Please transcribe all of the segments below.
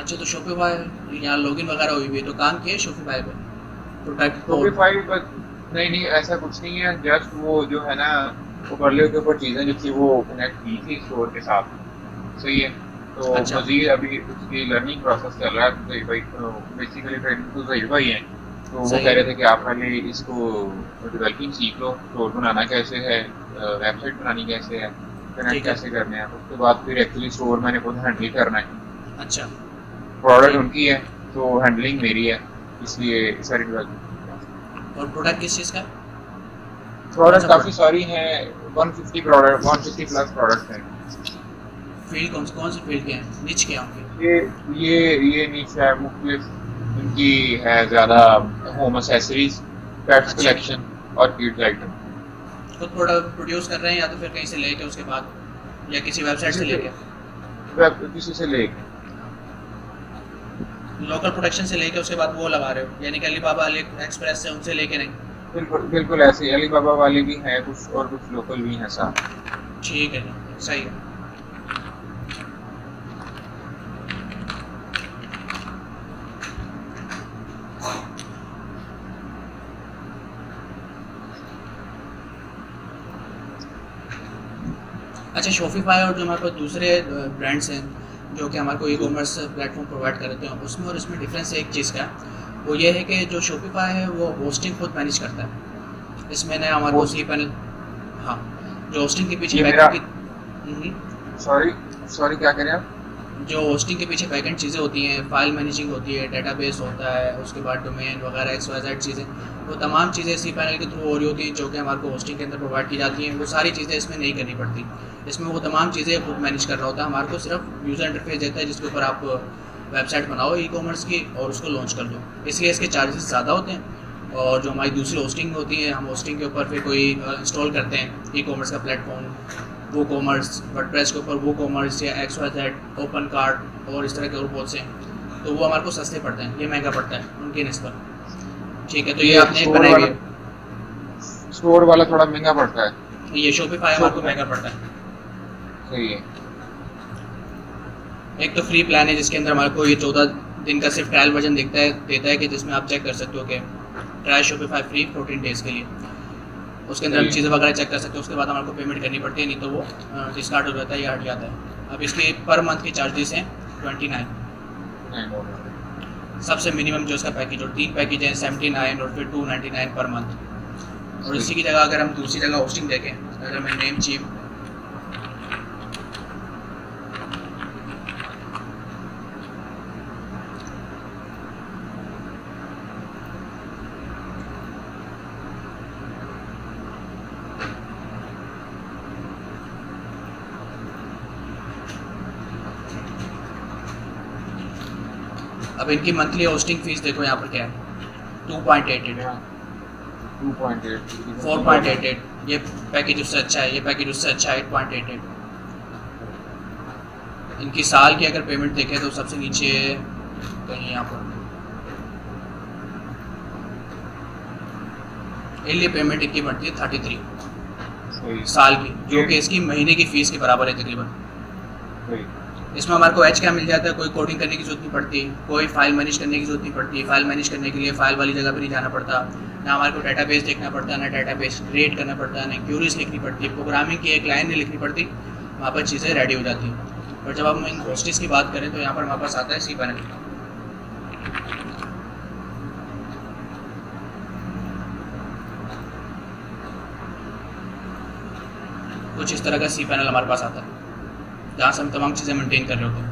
अच्छा, तो शॉपिफाई यहाँ लॉगिन वगैरह हुई हुई है, तो काम किया है शॉपिफाई पे प्रोडक्ट और? शॉपिफाई पर नहीं नहीं, ऐसा कुछ नहीं है। जस्ट वो जो है ना, वो परले के ऊपर चीज़ें जो थी वो कनेक्ट की थी स्टोर के साथ। सही है। तो अच्छा। मज़ीद अभी उसकी लर्निंग प्रोसेस चल रहा है। तो भाई बेसिकली ट्रेनिंग तो तजुर्बा ही है। तो वो सही कह है। रहे थे कि आप पहले इसको डेवलपिंग सीख लो, स्टोर बनाना कैसे है, वेबसाइट बनानी कैसे है, कनेक्ट ठीक है। कैसे करने हैं। उसके बाद फिर एक्चुअली स्टोर मैंने खुद हैंडल करना है। अच्छा। प्रोडक्ट ठीक। उनकी है, तो हैंडलिंग मेरी है। इसलिए सारी डेवलपमेंट। और प्रोडक्ट किस चीज़ का है? कौन प्रोडक्ट सा काफ़ी प्रोडक्ट? सारी हैं। 150 प्रोडक्ट, 150 प्लस प्रोडक्ट हैं। फील्ड कौन से फील्ड के हैं, निच के हैं उनके? ये ये ये नीच है मुख्तलिफ। इनकी है ज़्यादा होम एसेसरीज, पेट्स अच्छा। कलेक्शन और किड्स आइटम। खुद प्रोडक्ट प्रोड्यूस कर रहे हैं या तो फिर कहीं से लेके उसके बाद, या किसी वेबसाइट किसी से से लेके? किसी से लेके। लोकल प्रोडक्शन से लेके उसके बाद वो लगा रहे हो, यानी कि अलीबाबा अली एक्सप्रेस से उनसे लेके नहीं? बिल्कुल बिल्कुल ऐसे ही अलीबाबा वाले भी हैं कुछ, और कुछ लोकल भी हैं साथ। ठीक है जी, सही है। अच्छा, शॉपिफाई और जो हमारे पास दूसरे ब्रांड्स हैं जो कि हमारे को ई कॉमर्स प्लेटफॉर्म प्रोवाइड कर देते हैं, उसमें और इसमें डिफरेंस एक चीज़ का है। वो ये है कि जो शॉपिफाई है वो होस्टिंग खुद मैनेज करता है। इसमें ना हमारे को होस्ट सी पैनल। हाँ। जो होस्टिंग के पीछे ये मेरा बैकएंड की। सॉरी सॉरी क्या करें आप? जो होस्टिंग के पीछे बैकएंड चीज़ें होती हैं, फाइल मैनेजिंग होती है, डेटाबेस होता है, उसके बाद डोमेन वगैरह एक्स वाई जेड चीज़ें, वो तमाम चीज़ें सी पैनल के थ्रू हो रही होती हैं जो कि हमारे को होस्टिंग के अंदर प्रोवाइड की जाती हैं। वो सारी चीज़ें इसमें नहीं करनी पड़ती। इसमें वो तमाम चीज़ें खुद मैनेज कर रहा होता है, हमारे को सिर्फ यूज़र इंटरफेस देता है जिसके ऊपर आप वेबसाइट बनाओ ई कॉमर्स की और उसको लॉन्च कर दो। इसलिए इसके चार्जेस ज़्यादा होते हैं। और जो हमारी दूसरी होस्टिंग होती है, हम होस्टिंग के ऊपर फिर कोई इंस्टॉल करते हैं ई कॉमर्स का प्लेटफॉर्म, वो कॉमर्स वर्डप्रेस के ऊपर, वो कॉमर्स या X Y Z OpenCart और इस तरह के और बहुत से हैं, तो वो हमारे को सस्ते पड़ते हैं, ये महंगा पड़ता है उनकी निस्बत। ठीक है, तो ये ये आपने एक बनाई हुई है। स्टोर वाला थोड़ा महंगा पड़ता है। ये शॉपिफाई हमारे को महंगा पड़ता है। सही है। एक तो फ्री प्लान है जिसके अंदर हमारे को ये 14 दिन का सिर्फ ट्रायल वर्जन देता है कि जिसमें आप चेक कर सकते हो कि ट्राई शॉपिफाई फ्री 14 डेज़ के लिए। उसके अंदर हम सही चीज़ें वगैरह चेक कर सकते हो, उसके बाद हमारे को पेमेंट करनी पड़ती है, नहीं तो वो डिस्कार्ड हो जाता है या हट जाता है। अब इसके पर मंथ के चार्जेस हैं 29। है। सबसे मिनिमम जो इसका पैकेज, और 3 पैकेज हैं 79 और फिर 299 पर मंथ। और इसी की जगह अगर हम दूसरी जगह होस्टिंग देखें, अगर मैं नेम चीप अब इनकी मंथली होस्टिंग फीस देखो यहाँ पर क्या है, 2.88, 2.8। 4.88। ये पैकेज उससे अच्छा है, ये पैकेज उससे अच्छा है 8.88। इनकी साल की अगर पेमेंट देखें तो सबसे नीचे कहीं यहाँ पर ये पेमेंट इनकी बढ़ती है 33 साल की, जो कि इसकी महीने की फ़ीस के बराबर है तकरीबन। इसमें हमारे को एच क्या मिल जाता है, कोई कोडिंग करने की जरूरत नहीं पड़ती, कोई फाइल मैनेज करने की जरूरत नहीं पड़ती। फाइल मैनेज करने के लिए फाइल वाली जगह पर नहीं जाना पड़ता, ना हमारे को डेटाबेस देखना पड़ता, ना डेटाबेस क्रिएट करना पड़ता, ना क्यूरीज लिखनी पड़ती, प्रोग्रामिंग की एक लाइन नहीं लिखनी पड़ती, वहाँ पर चीज़ें रेडी हो जाती हैं। और जब हम इन होस्टिस की बात करें तो यहाँ पर हमारे पास आता है सी पैनल। कुछ इस तरह का सी पैनल हमारे पास आता है जहाँ से हम तमाम चीज़ें मेंटेन कर रहे होते हैं।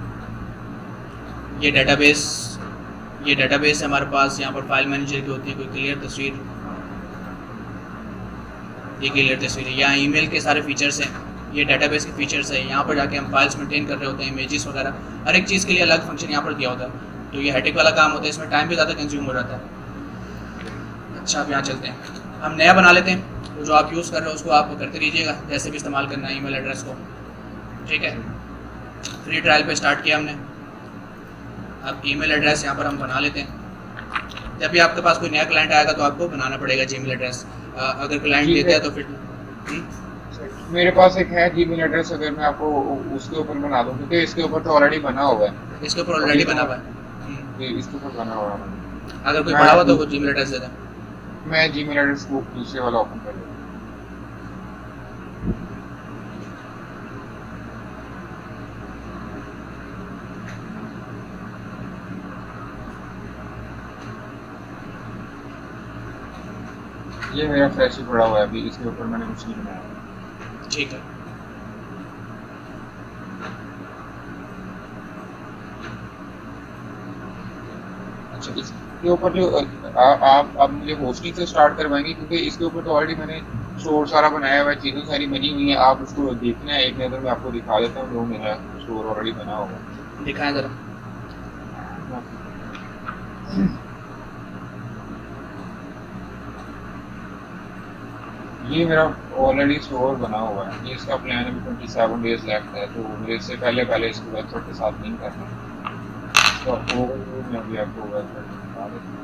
ये डेटाबेस है हमारे पास। यहाँ पर फाइल मैनेजर की होती है कोई क्लियर तस्वीर, ये क्लियर तस्वीर है। यहाँ ईमेल के सारे फीचर्स हैं, ये डेटाबेस के फीचर्स है। यहाँ पर जाके हम फाइल्स मेंटेन कर रहे होते हैं, इमेजेस वगैरह, हर एक चीज़ के लिए अलग फंक्शन यहाँ पर दिया होता है। तो ये हेडेक वाला काम होता है, इसमें टाइम भी ज़्यादा कंज्यूम हो जाता है। अच्छा, अब यहाँ चलते हैं, हम नया बना लेते हैं। तो जो आप यूज़ कर रहे हो उसको आप करते रहिएगा, जैसे भी इस्तेमाल करना है ईमेल एड्रेस को। ठीक है, फ्री ट्रायल पे स्टार्ट किया हमने। अब ईमेल एड्रेस यहाँ पर हम बना लेते हैं। जब भी आपके पास कोई नया क्लाइंट आएगा तो आपको बनाना पड़ेगा जीमेल एड्रेस। अगर क्लाइंट ठीक देता है। है तो फिर मेरे पास एक है जीमेल एड्रेस, अगर मैं आपको उसके ऊपर बना दूं, क्योंकि इसके ऊपर तो ऑलरेडी बना हुआ है। इसके ऊपर अभी ऑलरेडी तो बना मैं हुआ है। ये इसके ऊपर बना हुआ है। अगर कोई मैं बड़ा हुआ तो वो जीमेल एड्रेस दे दें। मैं जीमेल एड्रेस को दूसरे वाला ओपन कर लेता हूं। ये मेरा फ्रेश ही पड़ा हुआ है, अभी इसके ऊपर मैंने कुछ नहीं बनाया। ठीक है। अच्छा, इसके ऊपर जो आप अब मुझे होस्टिंग से स्टार्ट करवाएंगे, क्योंकि इसके ऊपर तो ऑलरेडी मैंने स्टोर सारा बनाया हुआ है, चीज़ें सारी बनी हुई हैं। आप उसको देखना है, एक नज़र मैं आपको दिखा देता हूँ जो मेरा स्टोर ऑलरेडी बना हुआ है। दिखाएं ज़रा। ये मेरा ऑलरेडी स्टोर बना हुआ है। ये इसका प्लान अभी 27 डेज लेफ्ट है, तो मुझे इससे पहले पहले इसको वेबसाइट के साथ लिंक करना है। इसका ओवरव्यू मैं अभी आपको वेबसाइट में दिखा देता हूँ।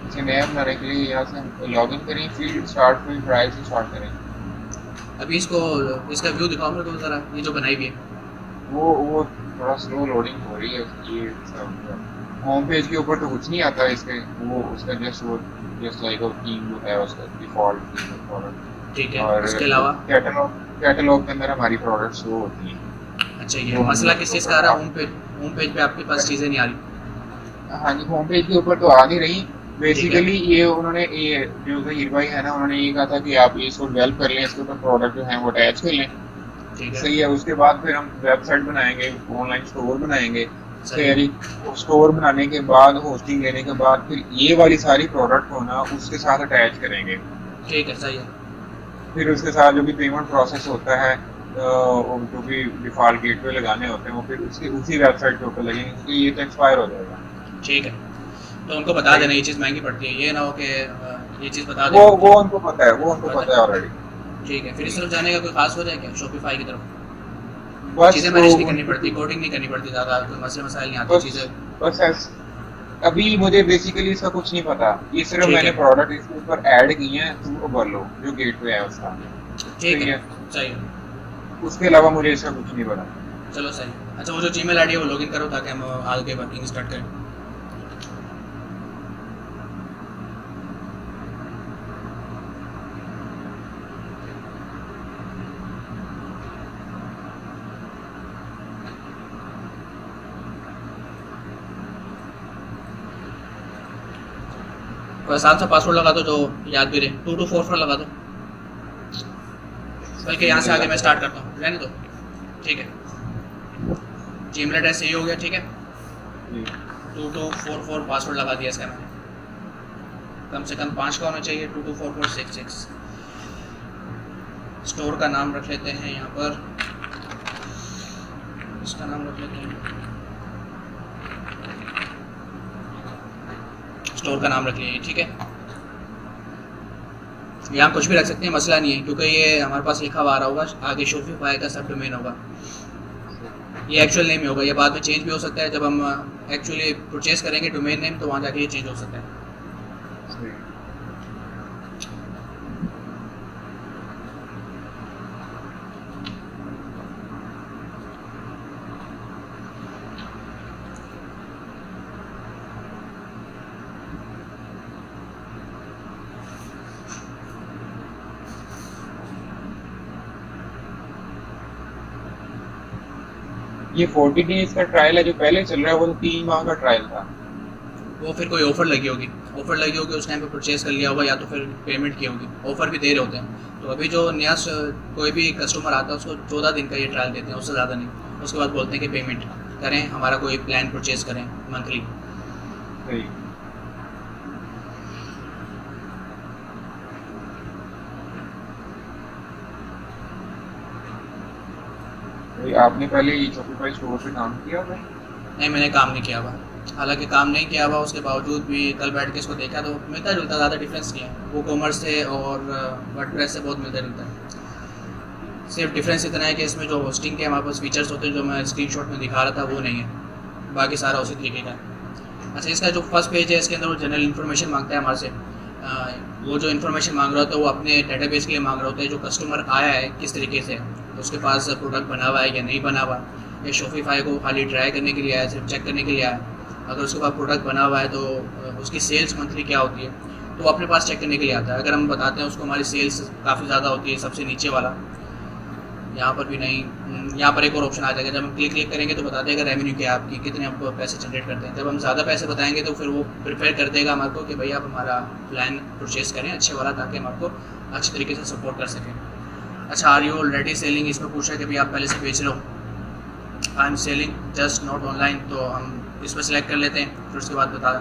इसे नया बनाने के लिए यहाँ से लॉग इन करें, फिर स्टार्ट में ट्रायल से स्टार्ट करें। अभी इसको इसका व्यू दिखाओ मेरे को ज़रा, ये जो बनाई हुई है। वो थोड़ा स्लो लोडिंग हो रही है। ये सब होम पेज के ऊपर तो कुछ नहीं आता इसके, वो उसका जस्ट लाइक थीम जो है उसका डिफॉल्ट थीम प्रोडक्ट। ठीक है, और इसके अलावा कैटलॉग के अंदर हमारी प्रोडक्ट शो होती है। अच्छा, ये तो मसला किस चीज़ का आ रहा है? होम पेज पे आपके पास चीज़ें नहीं आ रही। हाँ जी, होम पेज के ऊपर तो आ नहीं रही। ठीक है। बेसिकली ये उन्होंने ये जो हीर भाई है ना, उन्होंने ये कहा था कि आप इसको डेवलप कर लें, इसके ऊपर प्रोडक्ट जो है वो अटैच कर लें। ठीक है। सही है। उसके बाद फिर हम वेबसाइट बनाएंगे, ऑनलाइन स्टोर बनाएंगे। सही है। फिर स्टोर बनाने के बाद, होस्टिंग लेने के बाद, फिर ये वाली सारी प्रोडक्ट को ना उसके साथ अटैच करेंगे। ठीक है, सही है। फिर उसके साथ जो भी पेमेंट प्रोसेस होता है, जो भी डिफॉल्ट गेटवे लगाने होते हैं, वो फिर उसकी उसी वेबसाइट के ऊपर लगेंगे, क्योंकि ये तो एक्सपायर हो जाएगा। ठीक है, तो उनको बता देना ये चीज़ महंगी पड़ती है, ये ना हो कि ये चीज़ बता वो दें। उनको पता है, वो उनको पता है ऑलरेडी। ठीक है, फिर इस तरफ जाने का कोई खास वजह है क्या? शॉपिफाई की तरफ बस चीज़ें मैनेज नहीं करनी पड़ती, कोडिंग नहीं करनी पड़ती ज़्यादा, कोई मसले मसाइल नहीं आते बस चीज़ें। बस अभी मुझे बेसिकली इसका कुछ नहीं पता। ये सिर्फ ठीक मैंने है। प्रोडक्ट इसके ऊपर ऐड किए हैं थ्रू ओवरलो, जो गेटवे है उसका। ठीक सही है, है। सही है। उसके अलावा मुझे इसका कुछ नहीं पता। चलो सही। अच्छा, वो जो जीमेल आईडी है वो लॉगिन करो ताकि हम आगे वर्किंग स्टार्ट करें। कोई आसान सा पासवर्ड लगा दो जो याद भी रहे, 2244 लगा दो, बल्कि यहाँ से आगे मैं स्टार्ट करता हूँ, रहने दो। ठीक है, जीमेल एड्रेस यही हो गया। ठीक है, 2244 पासवर्ड लगा दिया इसका मैंने। कम से कम 5 का होना चाहिए, 224466। स्टोर का नाम रख लेते हैं यहाँ पर, इसका नाम रख लेते हैं, स्टोर का नाम रख लीजिए। ठीक है, यहाँ कुछ भी रख सकते हैं, मसला नहीं है, क्योंकि ये हमारे पास लिखा हुआ आ रहा होगा, आगे शॉपिफाई का सब डोमेन होगा, ये एक्चुअल नेम ही होगा। ये बाद में चेंज भी हो सकता है, जब हम एक्चुअली परचेज करेंगे डोमेन नेम तो वहाँ जाके ये चेंज हो सकता है। ये 40 डेज का ट्रायल है जो पहले चल रहा है, वो तो 3 माह का ट्रायल था। वो फिर कोई ऑफ़र लगी होगी, उस टाइम पे परचेज कर लिया होगा, या तो फिर पेमेंट की होगी। ऑफ़र भी दे रहे होते हैं, तो अभी जो नया कोई भी कस्टमर आता है उसको 14 दिन का ये ट्रायल देते हैं, उससे ज़्यादा नहीं। उसके बाद बोलते हैं कि पेमेंट करें, हमारा कोई प्लान परचेज करें मंथली। सही। आपने पहले ये शॉपिफाई स्टोर पे काम किया था? नहीं, मैंने काम नहीं किया हुआ। हालांकि काम नहीं किया हुआ उसके बावजूद भी कल बैठ के इसको देखा तो मिलता जुलता, ज़्यादा डिफरेंस नहीं है। वो कॉमर्स से और वर्डप्रेस से बहुत मिलता जुलता है। सिर्फ डिफरेंस इतना है कि इसमें जो होस्टिंग के हमारे पास फीचर्स होते हैं जो मैं स्क्रीनशॉट में दिखा रहा था वो नहीं है, बाकी सारा उसी तरीके का है। अच्छा, इसका जो फर्स्ट पेज है इसके अंदर वो जनरल इन्फॉर्मेशन मांगता है हमारे से। वो जो इन्फॉर्मेशन मांग रहा होता है वो अपने डेटाबेस के लिए मांग रहा होता है, जो कस्टमर आया है किस तरीके से, उसके पास प्रोडक्ट बना हुआ है या नहीं बना हुआ, या शॉपिफाई को खाली ट्राई करने के लिए आया, सिर्फ चेक करने के लिए आया। अगर उसके पास प्रोडक्ट बना हुआ है तो उसकी सेल्स मंथली क्या होती है तो वो अपने पास चेक करने के लिए आता है। अगर हम बताते हैं उसको हमारी सेल्स काफ़ी ज़्यादा होती है, सबसे नीचे वाला, यहाँ पर भी नहीं, यहाँ पर एक और ऑप्शन आ जाएगा। जब हम क्लिक करेंगे तो बता देगा रेवेन्यू क्या है आपकी, कितने आप पैसे जनरेट करते हैं। जब हम ज़्यादा पैसे बताएंगे तो फिर वो प्रिपेयर कर देगा हमारे को कि भाई आप हमारा प्लान परचेज करें अच्छे वाला, ताकि हम आपको अच्छे तरीके से सपोर्ट कर सकें। अच्छा, आर यू ऑलरेडी सेलिंग, इसमें पूछा है कि भाई आप पहले से बेच रहे हो। I am selling just not online, तो हम इसमें सेलेक्ट कर लेते हैं। फिर उसके बाद बता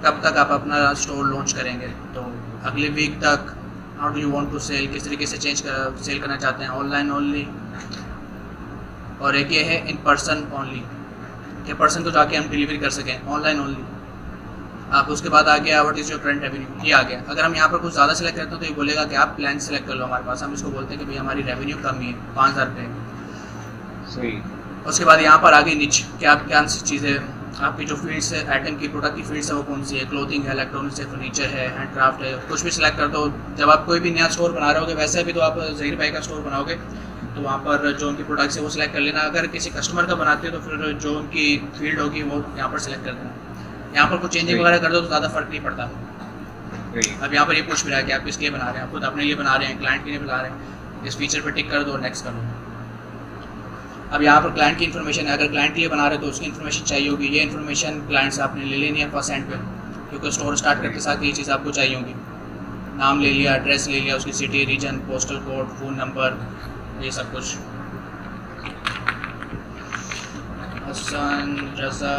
कब तक आप अपना स्टोर लॉन्च करेंगे, तो अगले वीक तक। How do you want to sell, किस तरीके से सेल करना चाहते हैं, ऑनलाइन ओनली, और एक ये है इन पर्सन ओनली, कि पर्सन को जाके हम डिलीवरी कर सकें, ऑनलाइन ओनली। आप उसके बाद आ गया what is your current revenue, ये आ गया। अगर हम यहाँ पर कुछ ज़्यादा सेलेक्ट करते हैं तो ये बोलेगा कि आप प्लान सेलेक्ट कर लो हमारे पास। हम इसको बोलते हैं कि भाई हमारी रेवेन्यू कम ही है, 5000 रुपये। सही। उसके बाद यहाँ पर आ गई निच, कि आप क्या चीज़ें, आपकी जो फील्ड्स है, आइटम की प्रोडक्ट की फील्ड्स है वो कौन सी है, क्लोथिंग है, इलेक्ट्रॉनिक्स है, फर्नीचर है, हैंडक्राफ्ट है, कुछ भी सिलेक्ट कर दो। जब आप कोई भी नया स्टोर बना रहे होगे, वैसे भी तो आप ज़हीर भाई का स्टोर बनाओगे तो वहाँ पर जो उनकी प्रोडक्ट्स है वो सिलेक्ट कर लेना। अगर किसी कस्टमर का बनाते हो तो फिर जो उनकी फील्ड होगी वो यहाँ पर सिलेक्ट कर देना। यहाँ पर कुछ चेंजिंग वगैरह कर दो तो ज़्यादा फर्क नहीं पड़ता। अब यहाँ पर ये पूछ भी रहा है कि आप किसके लिए बना रहे हैं, आप खुद अपने लिए बना रहे हैं, क्लाइंट के लिए बना रहे हैं, इस फीचर पर टिक कर दो, नेक्स्ट कर दो। अब यहाँ पर क्लाइंट की इन्फॉर्मेशन है, अगर क्लाइंट के लिए बना रहे हो तो उसकी इन्फॉर्मेशन चाहिए होगी। ये इन्फॉर्मेशन क्लाइंट से आपने ले लेनी है फर्स्ट हैंड पे, क्योंकि स्टोर स्टार्ट करते साथ ये चीज़ आपको चाहिए होगी। नाम ले लिया, एड्रेस ले लिया, उसकी city, region, postal code, phone number, ये सब कुछ। हसन रज़ा,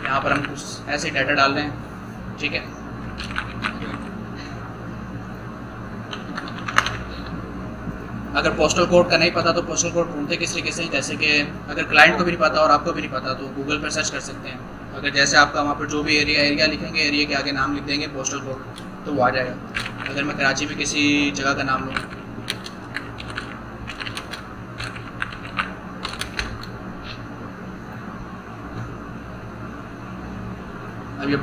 यहाँ पर हम कुछ ऐसे डाटा डाल रहे हैं, ठीक है। अगर पोस्टल कोड का नहीं पता तो पोस्टल कोड ढूंढते किस तरीके से, जैसे कि अगर क्लाइंट को भी नहीं पता और आपको भी नहीं पता तो गूगल पर सर्च कर सकते हैं। अगर जैसे आपका वहाँ पर जो भी एरिया लिखेंगे, एरिया के आगे नाम लिख देंगे पोस्टल कोड, तो वो आ जाएगा। अगर मैं कराची में किसी जगह का नाम लूँ, अब ये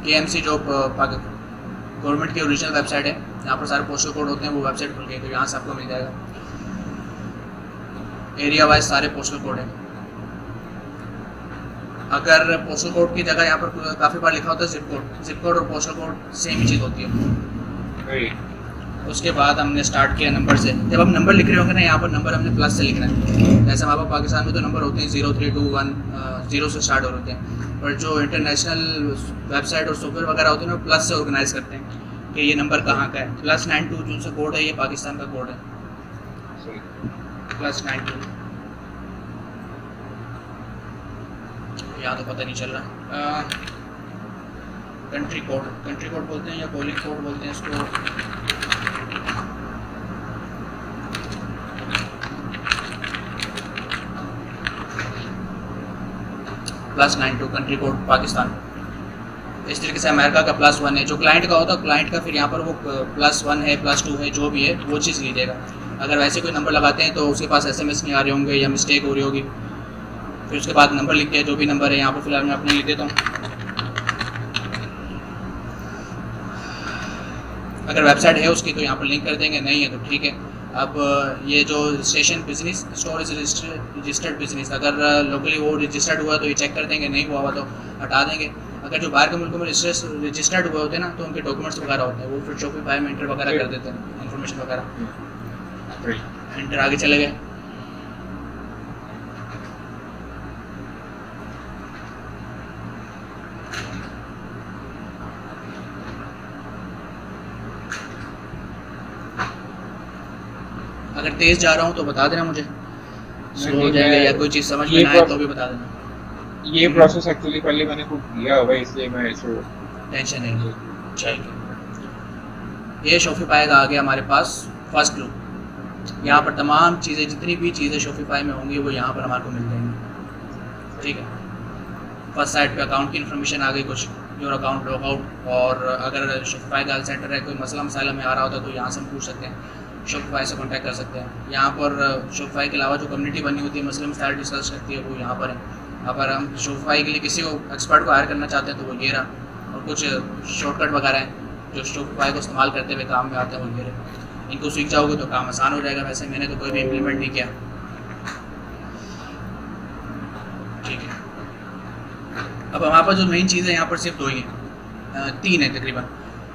KMC जो गवर्नमेंट की ओरिजिनल वेबसाइट है, यहाँ पर सारे पोस्टल कोड होते हैं, वो वेबसाइट खुल गई, तो यहाँ से आपको मिल जाएगा। एरिया वाइज सारे पोस्टल कोड हैं। अगर पोस्टल कोड की जगह यहाँ पर काफ़ी बार लिखा होता है जिप कोड और पोस्टल कोड सेम ही चीज़ होती है। उसके बाद हमने स्टार्ट किया नंबर से। जब हम नंबर लिख रहे होंगे ना, यहाँ पर नंबर हमने प्लस से लिखना है। जैसे हमारे पाकिस्तान में तो नंबर होते हैं 0 3 2 1 0 से स्टार्ट हो होते हैं, पर जो इंटरनेशनल वेबसाइट और सॉफ्टवेयर वगैरह होते हैं ना, प्लस से ऑर्गेनाइज करते हैं कि ये नंबर कहाँ का है। +92 जो सा कोड है, ये पाकिस्तान का कोड है, +92। यहाँ तो पता नहीं चल रहा। कंट्री कोड बोलते हैं या पोलिंग कोड बोलते हैं इसको। +92 कंट्री कोड पाकिस्तान। इस तरीके से अमेरिका का +1 है, जो क्लाइंट का होता है क्लाइंट का, फिर यहाँ पर वो +1 है, +2 है, जो भी है वो चीज़ लीजिएगा। अगर वैसे कोई नंबर लगाते हैं तो उसके पास SMS नहीं आ रहे होंगे या मिस्टेक हो रही होगी। फिर उसके बाद नंबर लिखते हैं, जो भी नंबर है। यहाँ पर फिलहाल मैं अपने लिख देता हूँ। अगर वेबसाइट है उसकी तो यहाँ पर लिंक कर देंगे, नहीं है तो ठीक है। अब ये जो registration business store is registered business, अगर लोकली वो रजिस्टर्ड हुआ तो ये चेक कर देंगे, नहीं हुआ तो हटा देंगे। अगर जो बाहर के मुल्कों में रजिस्टर्ड हुए होते हैं ना, तो उनके डॉक्यूमेंट्स वगैरह होते हैं, वो फिर शॉपिफाई में एंटर वगैरह कर देते हैं, इन्फॉर्मेशन वगैरह एंटर, आगे चले गए। अगर तेज़ जा रहा हूँ तो बता देना मुझे, स्लो हो जाएगा या कोई चीज़ समझ में ना आए तो भी बता देना। ये प्रोसेस एक्चुअली पहले मैंने खुद किया हुआ है, इसलिए मैं इसको टेंशन नहीं। ये शॉपिफाई का आ गया हमारे पास फर्स्ट ग्रुप। यहाँ पर तमाम चीज़ें, जितनी भी चीज़ें शॉपिफाई में होंगी वो यहाँ पर हमारे को मिल जाएंगी। ठीक है, फर्स्ट साइड पे अकाउंट की इन्फॉर्मेशन आ गई, कुछ योर अकाउंट लॉग आउट, और अगर शॉपिफाई का सेंटर है, कोई मसला मसाला में आ रहा होता है तो यहाँ से हम पूछ सकते हैं, शॉपिफाई से कॉन्टैक्ट कर सकते हैं। यहाँ पर शॉपिफाई के अलावा जो कम्युनिटी बनी होती है, मसले मसाइल डिस्कस करती है, वो यहाँ पर है। अगर हम शॉपिफाई के लिए किसी को एक्सपर्ट को हायर करना चाहते हैं तो वो ये रहा, और कुछ शॉर्टकट वगैरह हैं जो शॉपिफाई को इस्तेमाल करते हुए काम में आते हैं, वो ये रहे। इनको सीख जाओगे तो काम आसान हो जाएगा। वैसे मैंने तो कोई भी इम्प्लीमेंट नहीं किया। ठीक है, अब हमारे पास जो मेन चीज़ है यहाँ पर सिर्फ दो ही हैं, तीन है तकरीबन,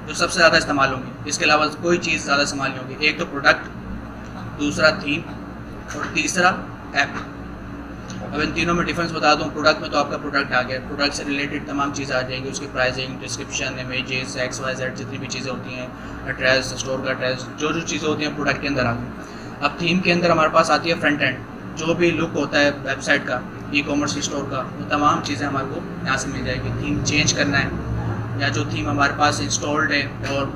जो सबसे ज़्यादा इस्तेमाल होंगी। इसके अलावा कोई चीज़ ज़्यादा इस्तेमाल नहीं होगी। एक तो प्रोडक्ट, दूसरा थीम, और तीसरा ऐप। अब इन तीनों में डिफरेंस बता दूं। प्रोडक्ट में तो आपका प्रोडक्ट आ गया, प्रोडक्ट से रिलेटेड तमाम चीज़ें आ जाएंगी, उसकी प्राइसिंग, डिस्क्रिप्शन, इमेजेस, XYZ जितनी भी चीज़ें होती हैं, एड्रेस, स्टोर का एड्रेस, जो जो चीज़ें होती हैं प्रोडक्ट के अंदर आ गई। अब थीम के अंदर हमारे पास आती है फ्रंट एंड, जो भी लुक होता है वेबसाइट का, ई-कॉमर्स स्टोर का, वो तमाम चीज़ें हमारे को यहाँ से मिल जाएगी। थीम चेंज करना है, या जो थीम हमारे पास इंस्टॉल्ड है और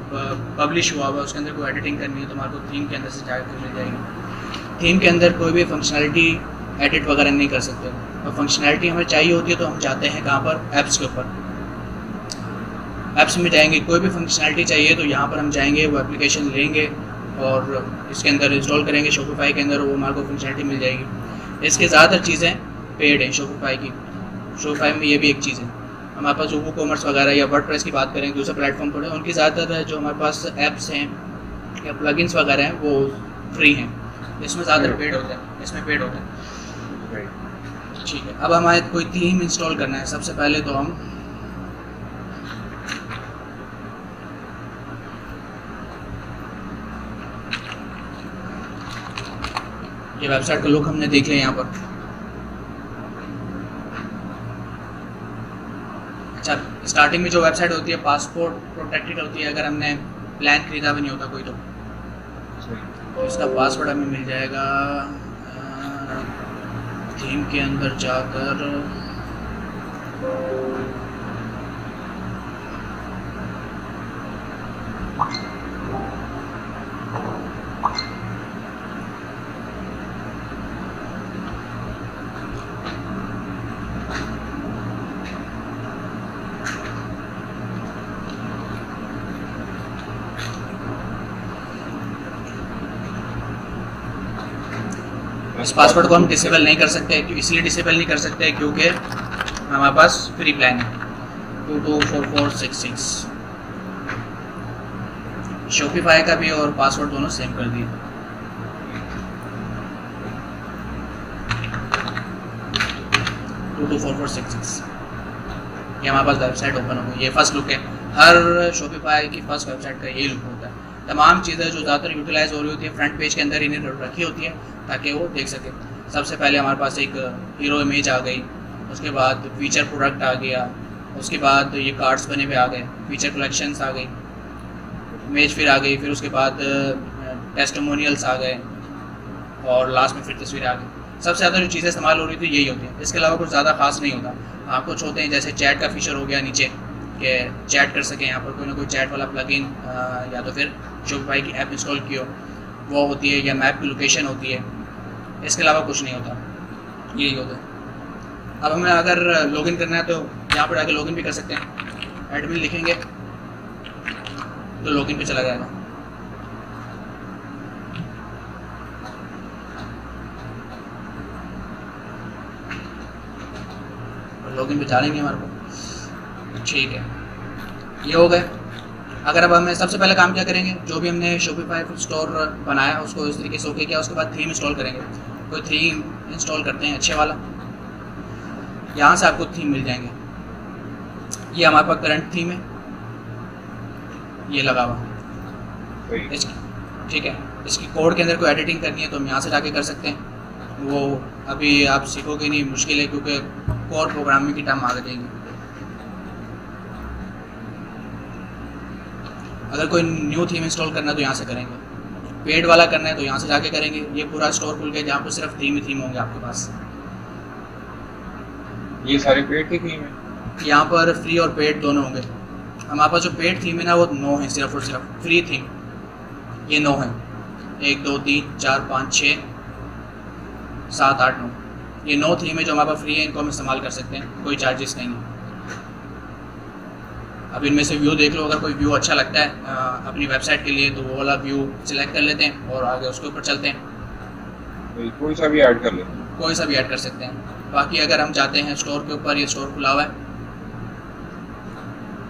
पब्लिश हुआ हुआ है उसके अंदर कोई एडिटिंग करनी है तो हमारे को थीम के अंदर से जाकर मिल जाएगी। थीम के अंदर कोई भी फंक्शनैलिटी एडिट वगैरह नहीं कर सकते, और फंक्शनैलिटी हमें चाहिए होती है तो हम जाते हैं कहाँ पर, ऐप्स के ऊपर। ऐप्स में जाएंगे, कोई भी फंक्शनैलिटी चाहिए तो यहाँ पर हम जाएंगे, वो एप्लीकेशन लेंगे और इसके अंदर इंस्टॉल करेंगे शॉपिफाई के अंदर, वो हमारे को फंक्शनैलिटी मिल जाएगी। इसके ज़्यादातर चीज़ें पेड हैं शॉपिफाई की। शॉपिफाई में ये भी एक चीज़ है। हमारे पास जो वो कॉमर्स वगैरह या वर्डप्रेस की बात करें, दूसरे प्लेटफॉर्म पर उनकी ज़्यादातर जो हमारे पास ऐप्स हैं या प्लगइन्स वगैरह हैं वो फ्री हैं। इसमें ज़्यादातर पेड होता है, इसमें पेड होता है। ठीक है, अब हमारे कोई थीम इंस्टॉल करना है। सबसे पहले तो हम ये वेबसाइट का लुक हमने देख लिया यहाँ पर। अच्छा, स्टार्टिंग में जो वेबसाइट होती है पासपोर्ट प्रोटेक्टेड होती है, अगर हमने प्लान खरीदा भी नहीं होता कोई तो इसका पासवर्ड हमें मिल जाएगा थीम के अंदर जाकर। इस पासवर्ड को हम डिसेबल नहीं कर सकते, इसलिए डिसेबल नहीं कर सकते क्योंकि हमारे पास फ्री प्लान है 224466। शॉपिफाई का भी और पासवर्ड दोनों सेम कर दिए। ये हमारे पास वेबसाइट ओपन हो गई। ये फर्स्ट लुक है, हर शॉपिफाई की फर्स्ट वेबसाइट का यही लुक होता है। तमाम चीज़ें जो ज़्यादातर यूटिलाइज हो रही होती है फ्रंट पेज के अंदर इन्हें रखी होती है ताकि वो देख सके। सबसे पहले हमारे पास एक हीरो इमेज आ गई, उसके बाद फीचर प्रोडक्ट आ गया, उसके बाद ये कार्ड्स बने हुए आ गए, फीचर कलेक्शंस आ गई, इमेज फिर आ गई, फिर उसके बाद टेस्टिमोनियल्स आ गए, और लास्ट में फिर तस्वीर आ गई। सबसे ज़्यादा जो चीज़ें इस्तेमाल हो रही थी यही होती है। इसके अलावा कुछ ज़्यादा खास नहीं होता। हाँ, कुछ होते हैं जैसे चैट का फीचर हो गया नीचे कि चैट कर सकें, यहाँ पर कोई ना कोई चैट वाला प्लगइन या तो फिर शॉपिफाई की ऐप इंस्टॉल की हो वो होती है, या मैप की लोकेशन होती है। इसके अलावा कुछ नहीं होता, यही होता है। अब हमें अगर लॉगिन करना है तो यहाँ पर आके लॉगिन भी कर सकते हैं। एडमिन लिखेंगे तो लॉगिन पे चला जाएगा। लॉगिन पे डालेंगे हमारे को। ठीक है, ये हो गए। अगर अब हमें सबसे पहले काम क्या करेंगे, जो भी हमने शॉपिफाई स्टोर बनाया उसको इस तरीके से ओके किया, उसके बाद थीम इंस्टॉल करेंगे। कोई थीम इंस्टॉल करते हैं अच्छे वाला, यहाँ से आपको थीम मिल जाएंगे। ये हमारे पास करंट थीम है, ये लगा हुआ इसकी। ठीक है, इसकी कोड के अंदर कोई एडिटिंग करनी है तो हम यहाँ से जाके कर सकते हैं। वो अभी आप सीखोगे नहीं, मुश्किल है क्योंकि कोर प्रोग्रामिंग की टर्म आ जाएंगी। अगर कोई न्यू थीम इंस्टॉल करना है तो यहाँ से करेंगे, पेड वाला करना है तो यहाँ से जाके करेंगे। ये पूरा स्टोर खुल गया जहाँ पर सिर्फ थीम ही थीम होंगे आपके पास। ये सारे पेड की थीम है, यहाँ पर फ्री और पेड दोनों होंगे। हमारे पास जो पेड थीम है ना वो 9 है सिर्फ और सिर्फ। फ्री थीम ये 9 है। 1 2 3 4 5 6 7 8 9, ये 9 थीम है जो हमारे पास फ्री है, इनको हम इस्तेमाल कर सकते हैं, कोई चार्जेस नहीं है। अब इनमें से व्यू देख लो, अगर कोई व्यू अच्छा लगता है अपनी वेबसाइट के लिए तो वो वाला व्यू सिलेक्ट कर लेते हैं और आगे उसके ऊपर चलते हैं। कोई सा भी ऐड कर लेते हैं, कोई सा भी ऐड कर सकते हैं। बाकी अगर हम जाते हैं स्टोर के ऊपर, ये स्टोर खुला हुआ है,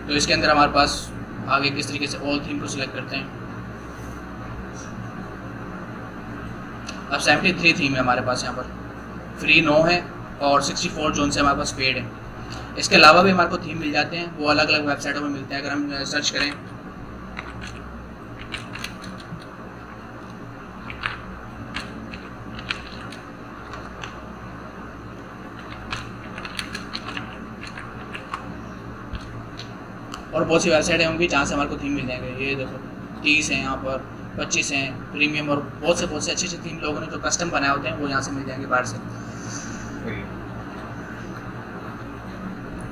तो इसके अंदर हमारे पास आगे किस तरीके से ऑल थीम को सिलेक्ट करते हैं। अब 73 थीम है हमारे पास यहाँ पर, फ्री 9 है और 64 जोन से हमारे पास पेड है। इसके अलावा भी हमारे को थीम मिल जाते हैं, वो अलग अलग वेबसाइटों में मिलते हैं। अगर हम सर्च करें और बहुत सी वेबसाइटें होंगी जहाँ से हमारे को थीम मिल जाएंगे। ये देखो 30 हैं यहाँ पर, 25 हैं प्रीमियम, और बहुत से अच्छे अच्छे थीम लोगों ने जो कस्टम बनाए होते हैं वो यहाँ से मिल जाएंगे बाहर से।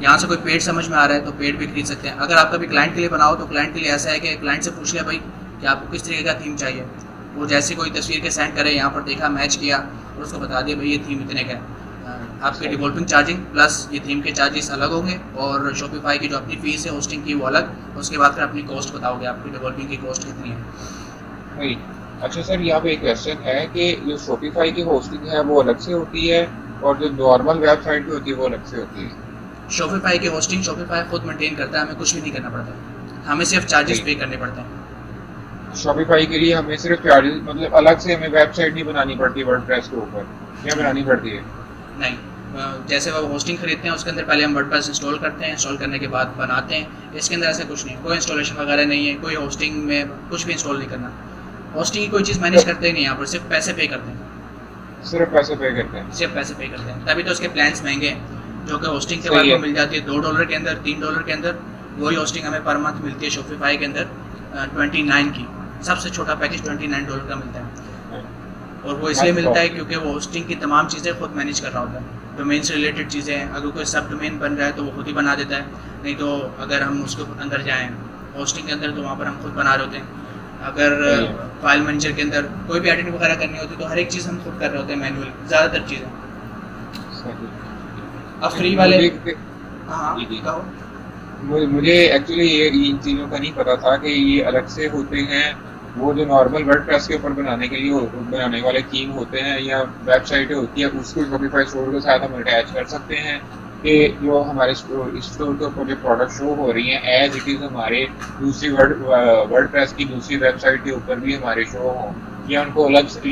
यहाँ से कोई पेड समझ में आ रहा है तो पेड भी खरीद सकते हैं। अगर आप कभी क्लाइंट के लिए बनाओ तो क्लाइंट के लिए ऐसा है कि क्लाइंट से पूछ लिया भाई कि आपको किस तरीके का थीम चाहिए, वो जैसे कोई तस्वीर के सेंड करे, यहाँ पर देखा, मैच किया और उसको बता दिया भाई ये थीम इतने का है। आपके डेवलपिंग चार्जिंग प्लस ये थीम के चार्जेस अलग होंगे, और शॉपिफाई की जो अपनी फीस है होस्टिंग की वो अलग, उसके बाद फिर अपनी कॉस्ट बताओगे आपकी डेवलपिंग की कॉस्ट कितनी है। अच्छा सर, यहाँ पे एक क्वेश्चन है कि जो शॉपिफाई की होस्टिंग है वो अलग से होती है और जो नॉर्मल वेबसाइट की होती है वो अलग से होती है? शॉपिफाई की होस्टिंग शॉपिफाई खुद मेंटेन करता है, हमें कुछ भी नहीं करना पड़ता, हमें सिर्फ चार्जेस पे करने पड़ते हैं। शॉपिफाई के लिए हमें सिर्फ चार्जेस, मतलब अलग से हमें वेबसाइट नहीं बनानी पड़ती वर्डप्रेस के ऊपर, क्या बनानी पड़ती है? नहीं, जैसे वो होस्टिंग खरीदते हैं उसके अंदर पहले हम वर्डप्रेस इंस्टॉल करते हैं, इंस्टॉल करने के बाद बनाते हैं। इसके अंदर ऐसा कुछ नहीं, कोई इंस्टॉलेशन वगैरह नहीं है, कोई होस्टिंग में कुछ भी इंस्टॉल नहीं करना। होस्टिंग की कोई चीज़ मैनेज करते ही नहीं, यहाँ पर सिर्फ पैसे पे करते हैं। सिर्फ पैसे पे करते हैं? सिर्फ पैसे पे करते हैं, तभी तो उसके प्लान्स महंगे हैं, जो कि होस्टिंग के बाद में मिल जाती है $2 के अंदर, $3 के अंदर। वही होस्टिंग हमें पर मंथ मिलती है शॉपिफाई के अंदर 29 की। सबसे छोटा पैकेज $29 का मिलता है, और वो इसलिए मिलता है क्योंकि वो होस्टिंग की तमाम चीज़ें खुद मैनेज कर रहा होता है। डोमेन से रिलेटेड चीज़ें, अगर कोई सब डोमेन बन रहा है तो वो खुद ही बना देता है, नहीं तो अगर हम उसके अंदर जाएँ होस्टिंग के अंदर तो वहाँ पर हम खुद बना रहे होते हैं। अगर फाइल मैनेजर के अंदर कोई भी एडिटिंग वगैरह करनी होती है तो हर एक चीज़ हम खुद कर रहे होते हैं मैनुअल, ज़्यादातर चीज़ें। अब फ्री वाले, हाँ कहो। मुझे एक्चुअली ये इन चीज़ों का नहीं पता था कि ये अलग से होते हैं, वो जो नॉर्मल वर्डप्रेस के ऊपर बनाने के लिए बनाने वाले थीम होते हैं या वेबसाइटें होती है, उसको शॉपिफाई स्टोर के साथ हम अटैच कर सकते हैं कि जो हमारे स्टोर के ऊपर जो प्रोडक्ट शो हो रही हैं एज इट इज़ हमारे दूसरी वर्डप्रेस की दूसरी वेबसाइट के ऊपर भी हमारे शो हों, या उनको अलग से